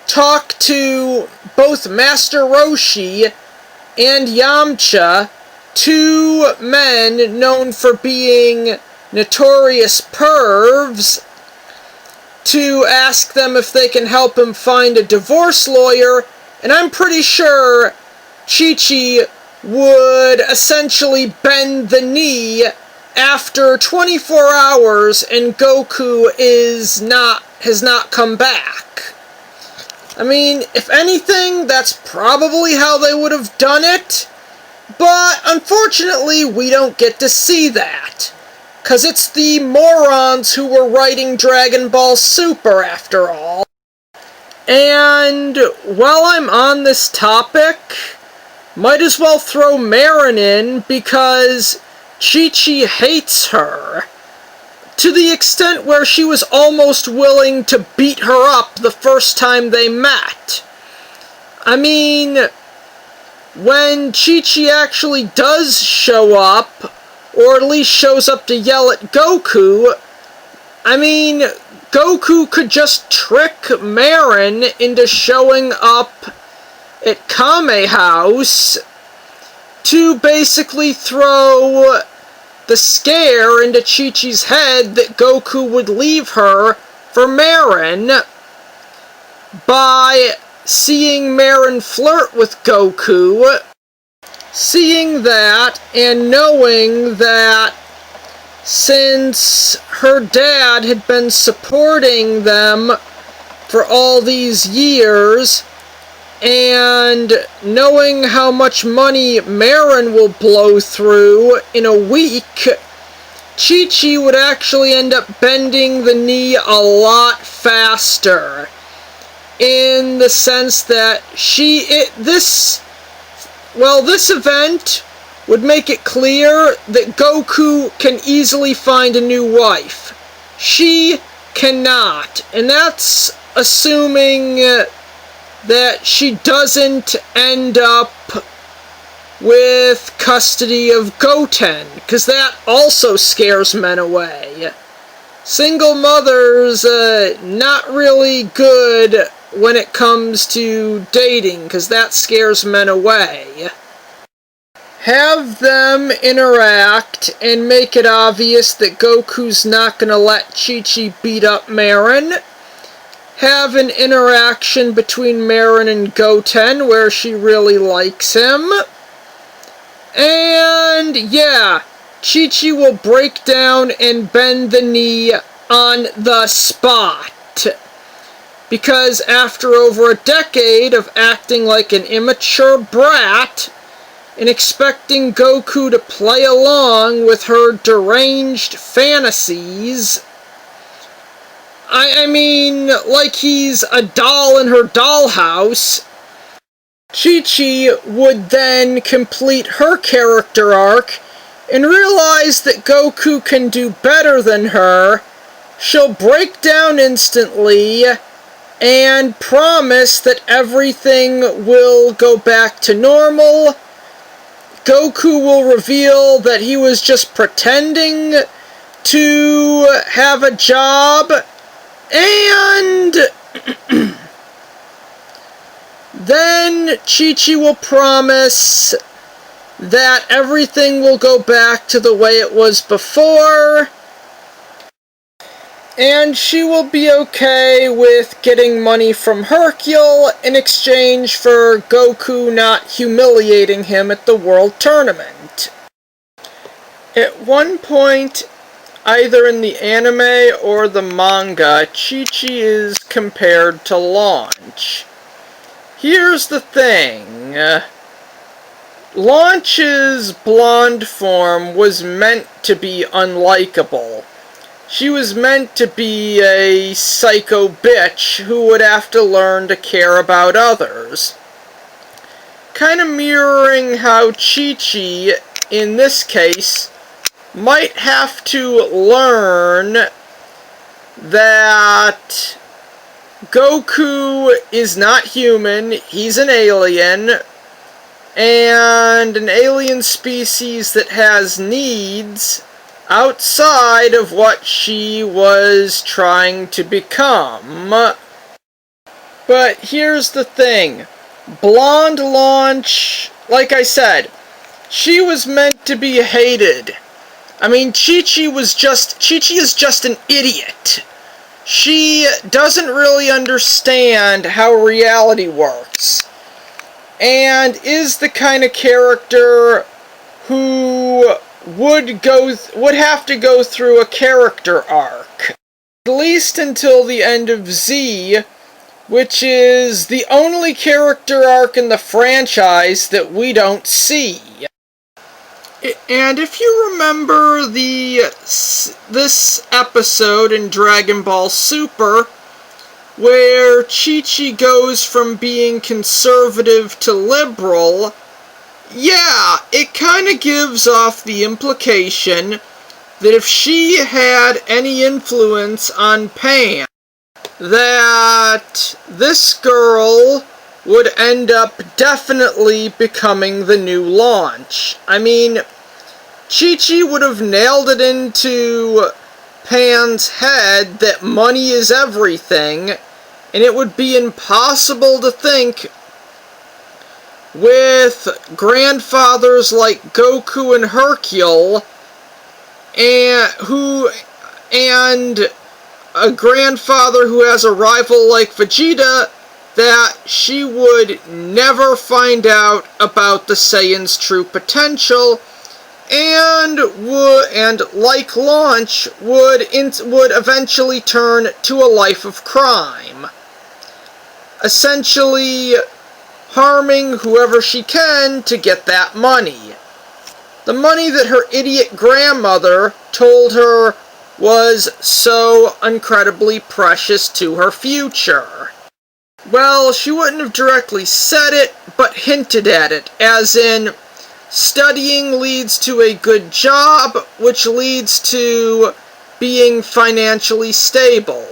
talk to both Master Roshi and Yamcha, two men known for being notorious pervs, to ask them if they can help him find a divorce lawyer, and I'm pretty sure Chi-Chi would essentially bend the knee after 24 hours and Goku has not come back. I mean, if anything, that's probably how they would have done it, but unfortunately we don't get to see that, because it's the morons who were writing Dragon Ball Super after all. And while I'm on this topic, might as well throw Marron in, because Chi-Chi hates her, to the extent where she was almost willing to beat her up the first time they met. I mean, when Chi-Chi actually does show up, or at least shows up to yell at Goku, I mean, Goku could just trick Marron into showing up at Kame House to basically throw the scare into Chi-Chi's head that Goku would leave her for Marron by seeing Marron flirt with Goku, seeing that and knowing that since her dad had been supporting them for all these years, and knowing how much money Marron will blow through in a week, Chi-Chi would actually end up bending the knee a lot faster, in the sense that this event would make it clear that Goku can easily find a new wife. She cannot, and that's assuming that she doesn't end up with custody of Goten, because that also scares men away. Single mothers, not really good when it comes to dating, because that scares men away. Have them interact and make it obvious that Goku's not going to let Chi-Chi beat up Marron. Have an interaction between Marron and Goten where she really likes him. And yeah, Chi-Chi will break down and bend the knee on the spot. Because after over a decade of acting like an immature brat and expecting Goku to play along with her deranged fantasies, I mean, like he's a doll in her dollhouse, Chi-Chi would then complete her character arc and realize that Goku can do better than her. She'll break down instantly and promise that everything will go back to normal. Goku will reveal that he was just pretending to have a job, and then Chi-Chi will promise that everything will go back to the way it was before, and she will be okay with getting money from Hercule in exchange for Goku not humiliating him at the World Tournament. At one point, either in the anime or the manga, Chi-Chi is compared to Launch. Here's the thing. Launch's blonde form was meant to be unlikable. She was meant to be a psycho bitch who would have to learn to care about others. Kind of mirroring how Chi-Chi, in this case, might have to learn that Goku is not human, he's an alien, and an alien species that has needs outside of what she was trying to become. But here's the thing. Blonde Launch, like I said, she was meant to be hated. I mean, Chi-Chi is just an idiot. She doesn't really understand how reality works, and is the kind of character who would have to go through a character arc, at least until the end of Z, which is the only character arc in the franchise that we don't see. And if you remember this episode in Dragon Ball Super, where Chi-Chi goes from being conservative to liberal, yeah, it kind of gives off the implication that if she had any influence on Pan, that this girl would end up definitely becoming the new Launch. I mean, Chi-Chi would have nailed it into Pan's head that money is everything, and it would be impossible to think with grandfathers like Goku and Hercule, and a grandfather who has a rival like Vegeta, that she would never find out about the Saiyan's true potential, and like Launch, would eventually turn to a life of crime, essentially harming whoever she can to get that money. The money that her idiot grandmother told her was so incredibly precious to her future. Well, she wouldn't have directly said it, but hinted at it, as in, studying leads to a good job, which leads to being financially stable.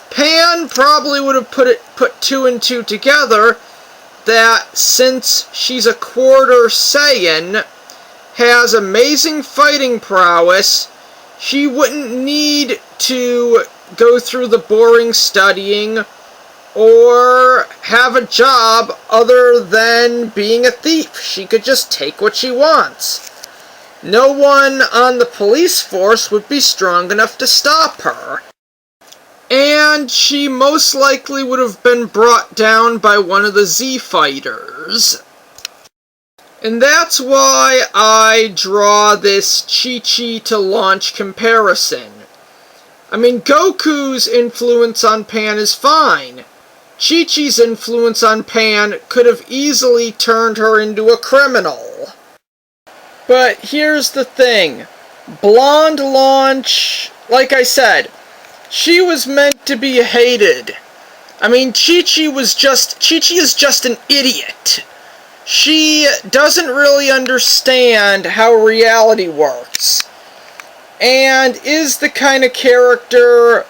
Pan probably would have put two and two together, that since she's a quarter Saiyan, has amazing fighting prowess, she wouldn't need to go through the boring studying or have a job other than being a thief. She could just take what she wants. No one on the police force would be strong enough to stop her. And she most likely would have been brought down by one of the Z fighters. And that's why I draw this Chi-Chi to Launch comparison. I mean, Goku's influence on Pan is fine. Chi-Chi's influence on Pan could have easily turned her into a criminal. But here's the thing. Blonde Launch, like I said, she was meant to be hated. I mean, Chi-Chi is just an idiot. She doesn't really understand how reality works, and is the kind of character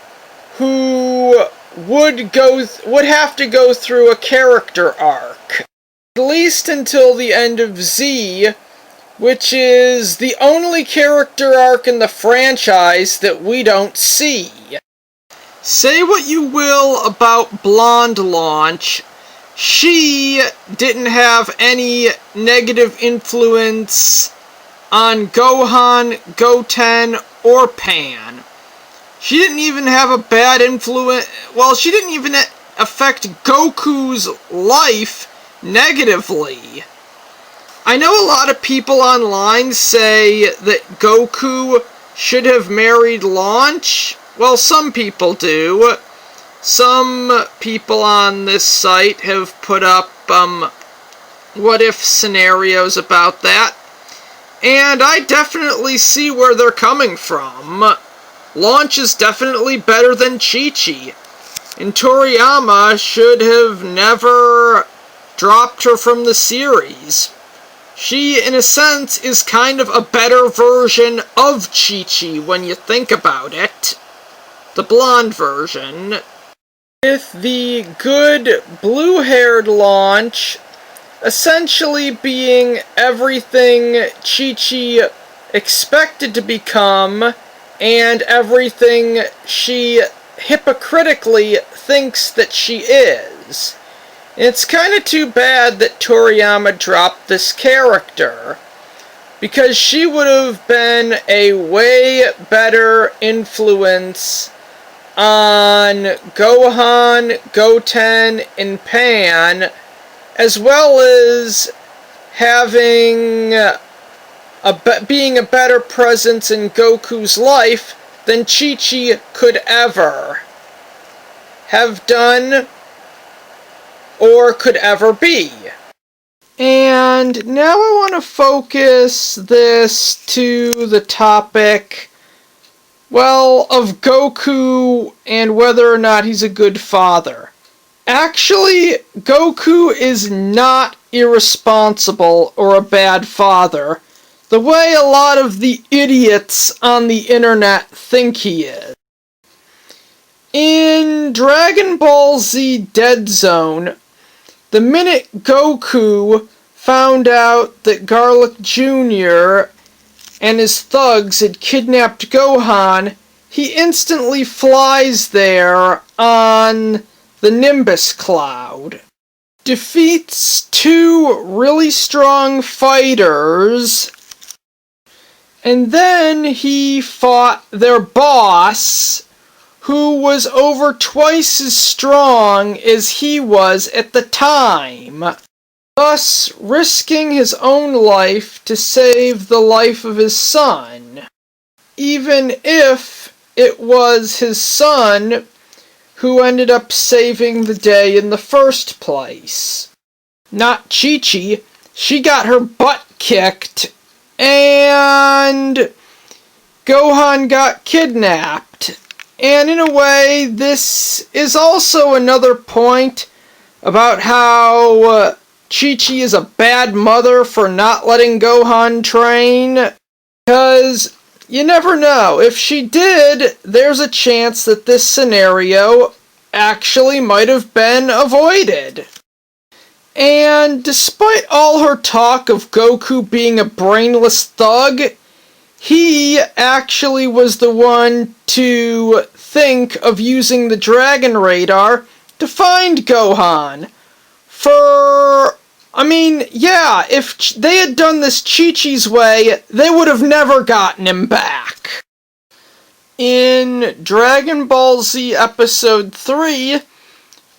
who would have to go through a character arc, at least until the end of Z, which is the only character arc in the franchise that we don't see. Say what you will about Blonde Launch, she didn't have any negative influence on Gohan, Goten, or Pan. She didn't even have a bad influence. Well, she didn't even affect Goku's life negatively. I know a lot of people online say that Goku should have married Launch. Well, some people do. Some people on this site have put up what-if scenarios about that, and I definitely see where they're coming from. Launch is definitely better than Chi-Chi, and Toriyama should have never dropped her from the series. She, in a sense, is kind of a better version of Chi-Chi when you think about it. The blonde version. With the good blue-haired Launch essentially being everything Chi-Chi expected to become, and everything she hypocritically thinks that she is. It's kind of too bad that Toriyama dropped this character, because she would have been a way better influence on Gohan, Goten, and Pan, as well as having being a better presence in Goku's life than Chi-Chi could ever have done or could ever be. And now I want to focus this to the topic, well, of Goku and whether or not he's a good father. Actually, Goku is not irresponsible or a bad father, the way a lot of the idiots on the internet think he is. In Dragon Ball Z Dead Zone, the minute Goku found out that Garlic Jr. and his thugs had kidnapped Gohan, he instantly flies there on the Nimbus Cloud, defeats two really strong fighters, and then he fought their boss, who was over twice as strong as he was at the time, thus risking his own life to save the life of his son, even if it was his son who ended up saving the day in the first place. Not Chi-Chi. She got her butt kicked, and Gohan got kidnapped. And in a way, this is also another point about how Chi-Chi is a bad mother for not letting Gohan train, because you never know. If she did, there's a chance that this scenario actually might have been avoided. And despite all her talk of Goku being a brainless thug, he actually was the one to think of using the Dragon Radar to find Gohan. If they had done this Chi-Chi's way, they would have never gotten him back. In Dragon Ball Z Episode 3,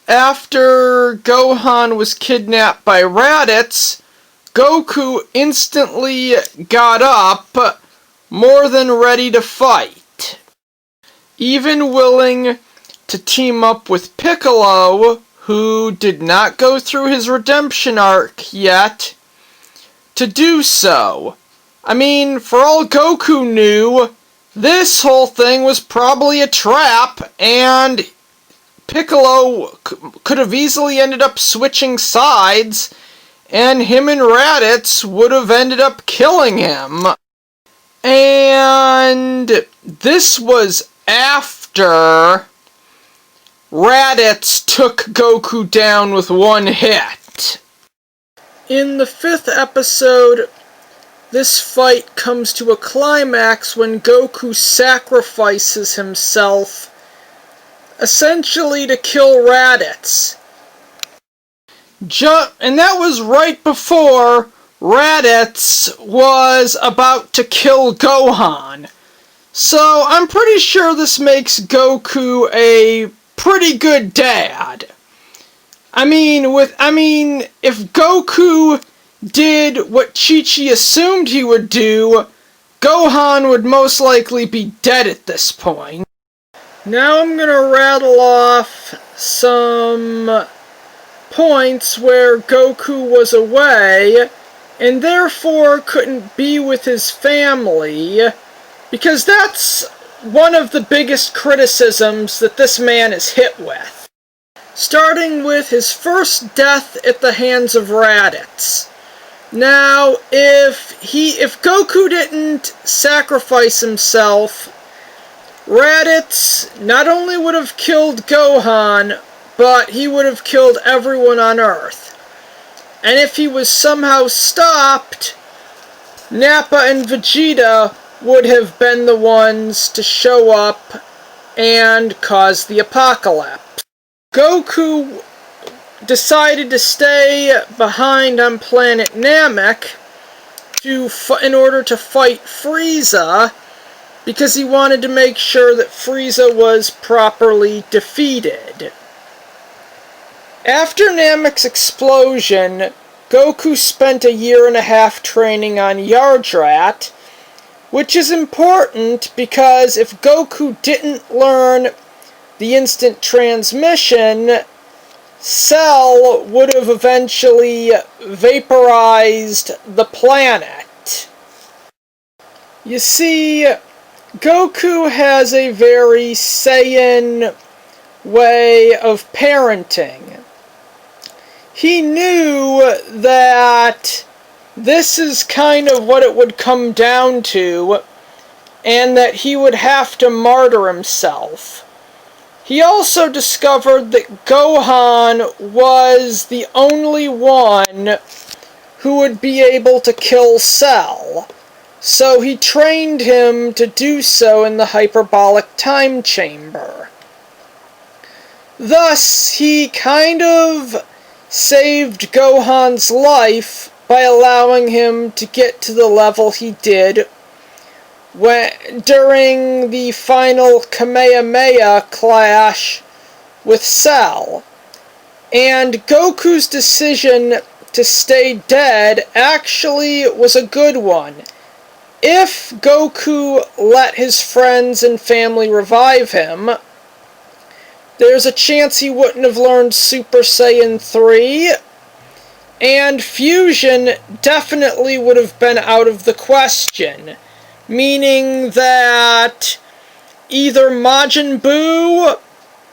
after Gohan was kidnapped by Raditz, Goku instantly got up, more than ready to fight, even willing to team up with Piccolo, who did not go through his redemption arc yet, to do so. For all Goku knew, this whole thing was probably a trap, and Piccolo could have easily ended up switching sides, and him and Raditz would have ended up killing him. And this was after Raditz took Goku down with one hit. In the 5th episode, this fight comes to a climax when Goku sacrifices himself, essentially to kill Raditz. And that was right before Raditz was about to kill Gohan. So I'm pretty sure this makes Goku a pretty good dad. If Goku did what Chi-Chi assumed he would do, Gohan would most likely be dead at this point. Now I'm gonna rattle off some points where Goku was away and therefore couldn't be with his family, because that's one of the biggest criticisms that this man is hit with. Starting with his first death at the hands of Raditz. Now, if Goku didn't sacrifice himself, Raditz not only would have killed Gohan, but he would have killed everyone on Earth. And if he was somehow stopped, Nappa and Vegeta would have been the ones to show up and cause the apocalypse. Goku decided to stay behind on planet Namek in order to fight Frieza, because he wanted to make sure that Frieza was properly defeated. After Namek's explosion, Goku spent 1.5 years training on Yardrat, which is important because if Goku didn't learn the instant transmission, Cell would have eventually vaporized the planet. You see, Goku has a very Saiyan way of parenting. He knew that this is kind of what it would come down to, and that he would have to martyr himself. He also discovered that Gohan was the only one who would be able to kill Cell, so he trained him to do so in the hyperbolic time chamber. Thus, he kind of saved Gohan's life by allowing him to get to the level he did during the final Kamehameha clash with Cell. And Goku's decision to stay dead actually was a good one. If Goku let his friends and family revive him, there's a chance he wouldn't have learned Super Saiyan 3, and fusion definitely would have been out of the question, meaning that either Majin Buu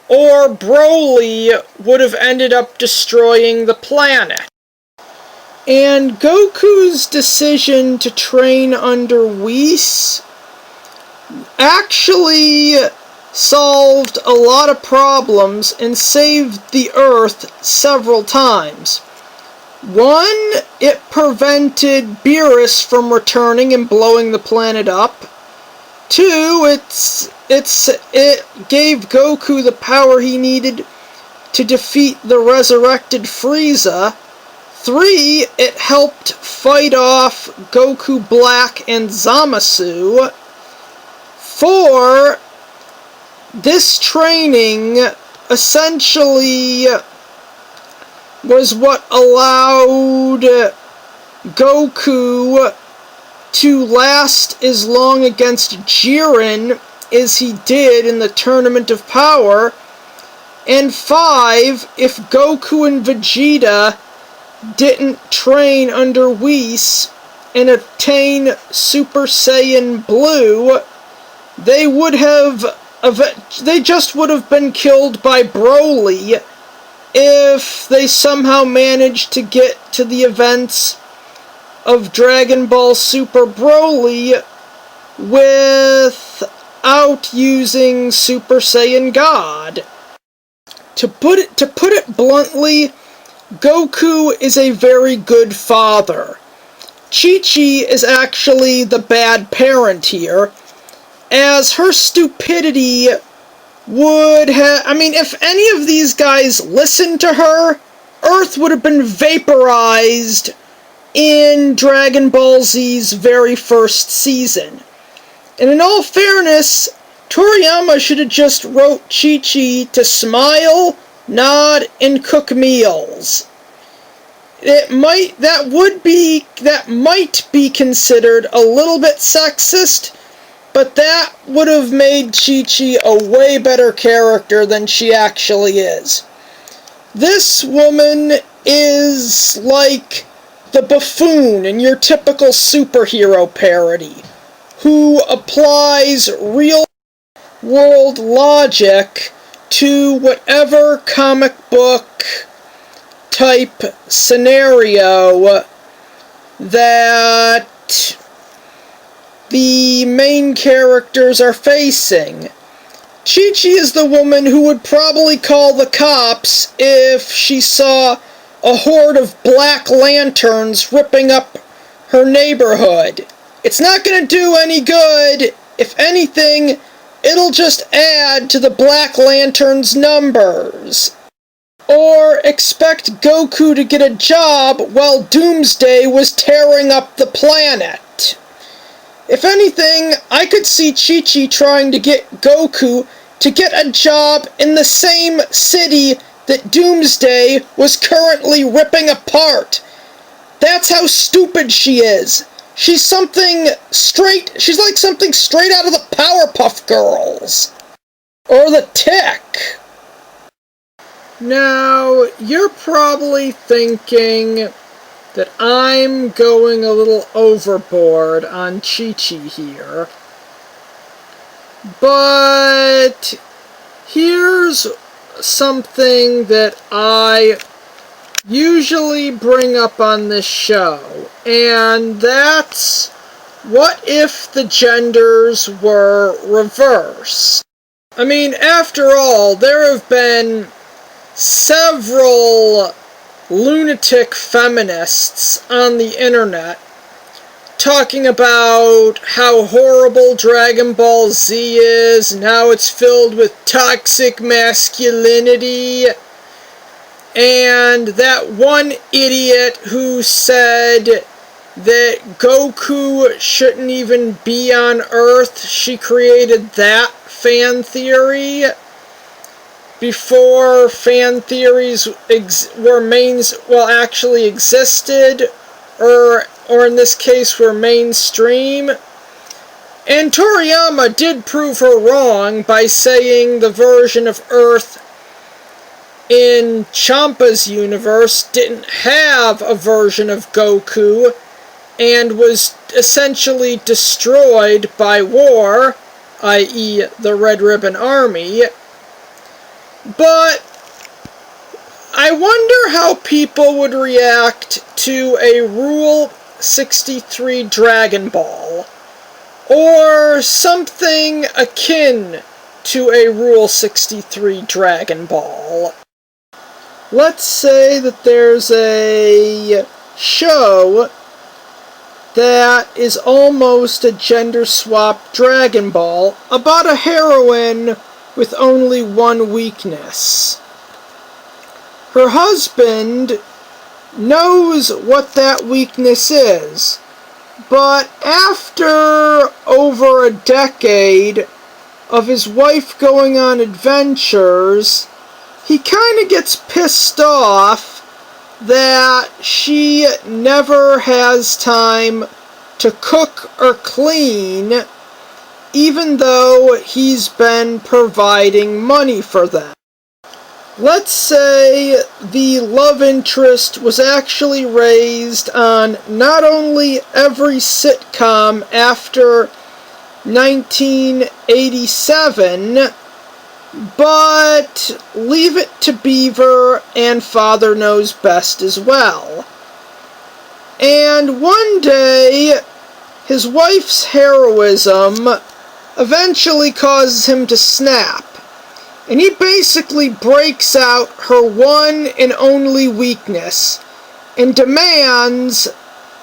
or Broly would have ended up destroying the planet. And Goku's decision to train under Whis actually solved a lot of problems and saved the Earth several times. One, it prevented Beerus from returning and blowing the planet up. Two, it gave Goku the power he needed to defeat the resurrected Frieza. Three, it helped fight off Goku Black and Zamasu. Four, this training essentially was what allowed Goku to last as long against Jiren as he did in the Tournament of Power. And 5, if Goku and Vegeta didn't train under Whis and attain Super Saiyan Blue, they just would have been killed by Broly if they somehow managed to get to the events of Dragon Ball Super Broly without using Super Saiyan God. To put it bluntly, Goku is a very good father. Chi-Chi is actually the bad parent here, as her stupidity would have... if any of these guys listened to her, Earth would have been vaporized in Dragon Ball Z's very first season. And in all fairness, Toriyama should have just wrote Chi-Chi to smile, nod, and cook meals. That might be considered a little bit sexist, but that would have made Chi-Chi a way better character than she actually is. This woman is like the buffoon in your typical superhero parody, who applies real-world logic to whatever comic book type scenario that the main characters are facing. Chi-Chi is the woman who would probably call the cops if she saw a horde of black lanterns ripping up her neighborhood. It's not going to do any good. If anything, it'll just add to the Black Lantern's numbers. Or expect Goku to get a job while Doomsday was tearing up the planet. If anything, I could see Chi-Chi trying to get Goku to get a job in the same city that Doomsday was currently ripping apart. That's how stupid she is. She's like something straight out of the Powerpuff Girls. Or the Tick. Now, you're probably thinking that I'm going a little overboard on Chi-Chi here. But here's something that I usually bring up on this show, and that's, what if the genders were reversed? I mean, after all, there have been several lunatic feminists on the internet talking about how horrible Dragon Ball Z is and how it's filled with toxic masculinity. And that one idiot who said that Goku shouldn't even be on Earth, she created that fan theory before fan theories actually existed, or in this case were mainstream. And Toriyama did prove her wrong by saying the version of Earth in Champa's universe didn't have a version of Goku and was essentially destroyed by war, i.e. the Red Ribbon Army. But I wonder how people would react to a Rule 63 Dragon Ball, or something akin to a Rule 63 Dragon Ball. Let's say that there's a show that is almost a gender-swapped Dragon Ball about a heroine with only one weakness. Her husband knows what that weakness is, but after over a decade of his wife going on adventures, he kind of gets pissed off that she never has time to cook or clean, even though he's been providing money for them. Let's say the love interest was actually raised on not only every sitcom after 1987, but Leave It to Beaver and Father Knows Best as well. And one day, his wife's heroism eventually causes him to snap, and he basically breaks out her one and only weakness and demands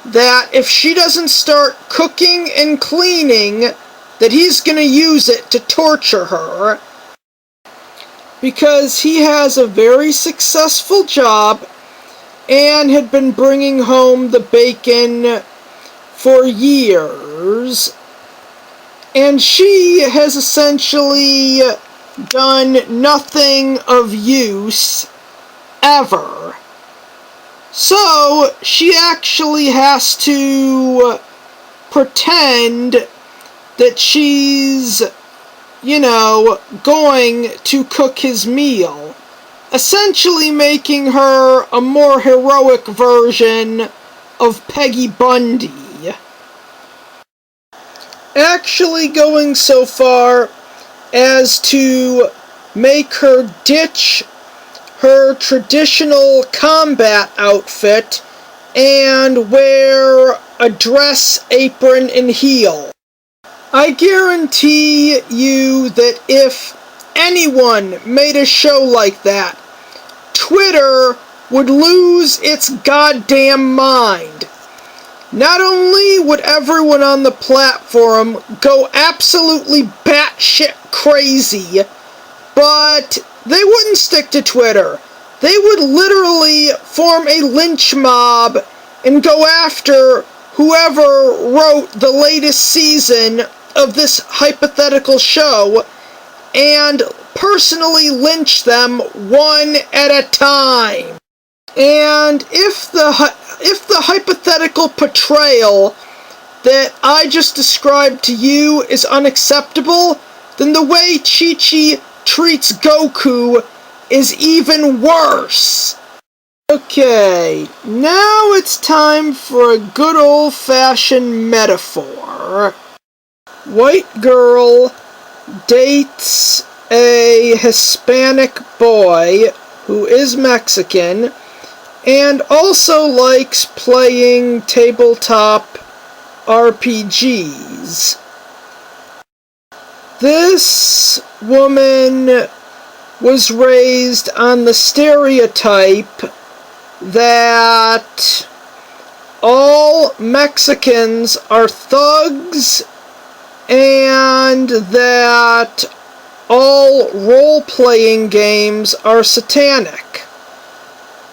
that if she doesn't start cooking and cleaning, that he's going to use it to torture her, because he has a very successful job and had been bringing home the bacon for years, and she has essentially done nothing of use ever. So she actually has to pretend that she's, going to cook his meal. essentially making her a more heroic version of Peggy Bundy. Actually going so far as to make her ditch her traditional combat outfit and wear a dress, apron, and heel. I guarantee you that if anyone made a show like that, Twitter would lose its goddamn mind. Not only would everyone on the platform go absolutely batshit crazy, but they wouldn't stick to Twitter. They would literally form a lynch mob and go after whoever wrote the latest season of this hypothetical show and personally lynch them one at a time. And if the hypothetical portrayal that I just described to you is unacceptable, then the way Chi-Chi treats Goku is even worse. Okay, now it's time for a good old-fashioned metaphor. White girl dates a Hispanic boy who is Mexican and also likes playing tabletop RPGs. This woman was raised on the stereotype that all Mexicans are thugs and that all role-playing games are satanic.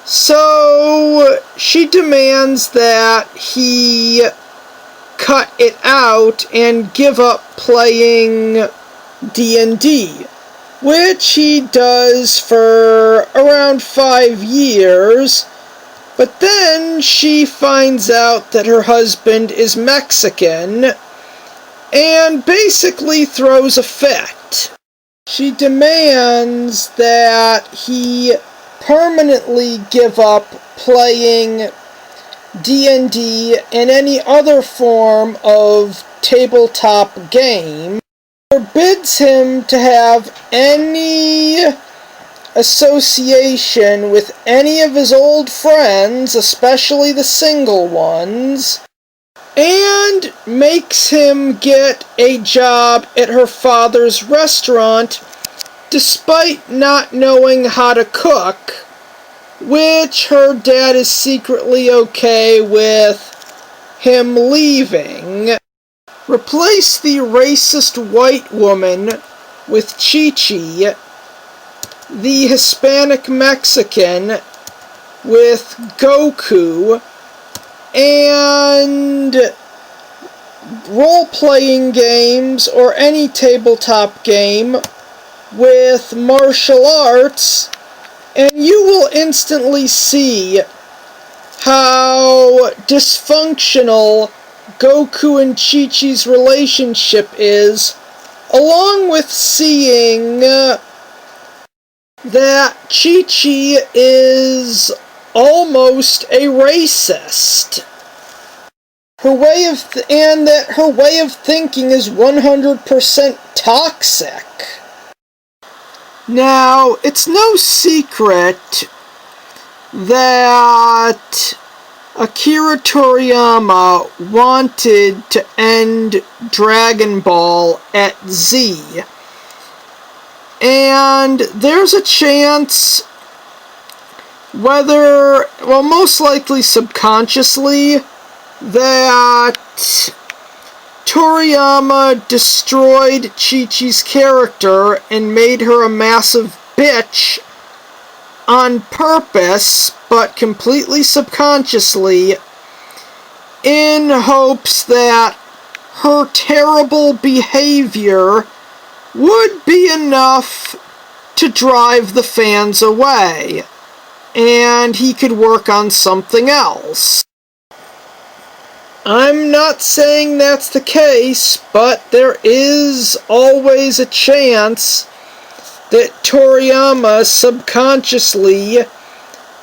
So she demands that he cut it out and give up playing D&D, which he does for around 5 years, but then she finds out that her husband is Mexican and basically throws a fit. She demands that he permanently give up playing D&D and any other form of tabletop game, forbids him to have any association with any of his old friends, especially the single ones, and makes him get a job at her father's restaurant despite not knowing how to cook, which her dad is secretly okay with him leaving. Replace the racist white woman with Chi-Chi, the Hispanic Mexican with Goku, and role-playing games or any tabletop game with martial arts, and you will instantly see how dysfunctional Goku and Chi-Chi's relationship is, along with seeing that Chi-Chi is almost a racist. And that her way of thinking is 100% toxic. Now, it's no secret that Akira Toriyama wanted to end Dragon Ball at Z. And there's a chance, most likely subconsciously, that Toriyama destroyed Chi-Chi's character and made her a massive bitch on purpose, but completely subconsciously, in hopes that her terrible behavior would be enough to drive the fans away, and he could work on something else. I'm not saying that's the case, but there is always a chance that Toriyama subconsciously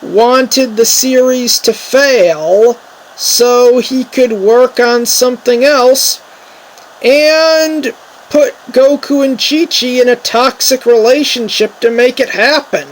wanted the series to fail so he could work on something else and put Goku and Chi-Chi in a toxic relationship to make it happen.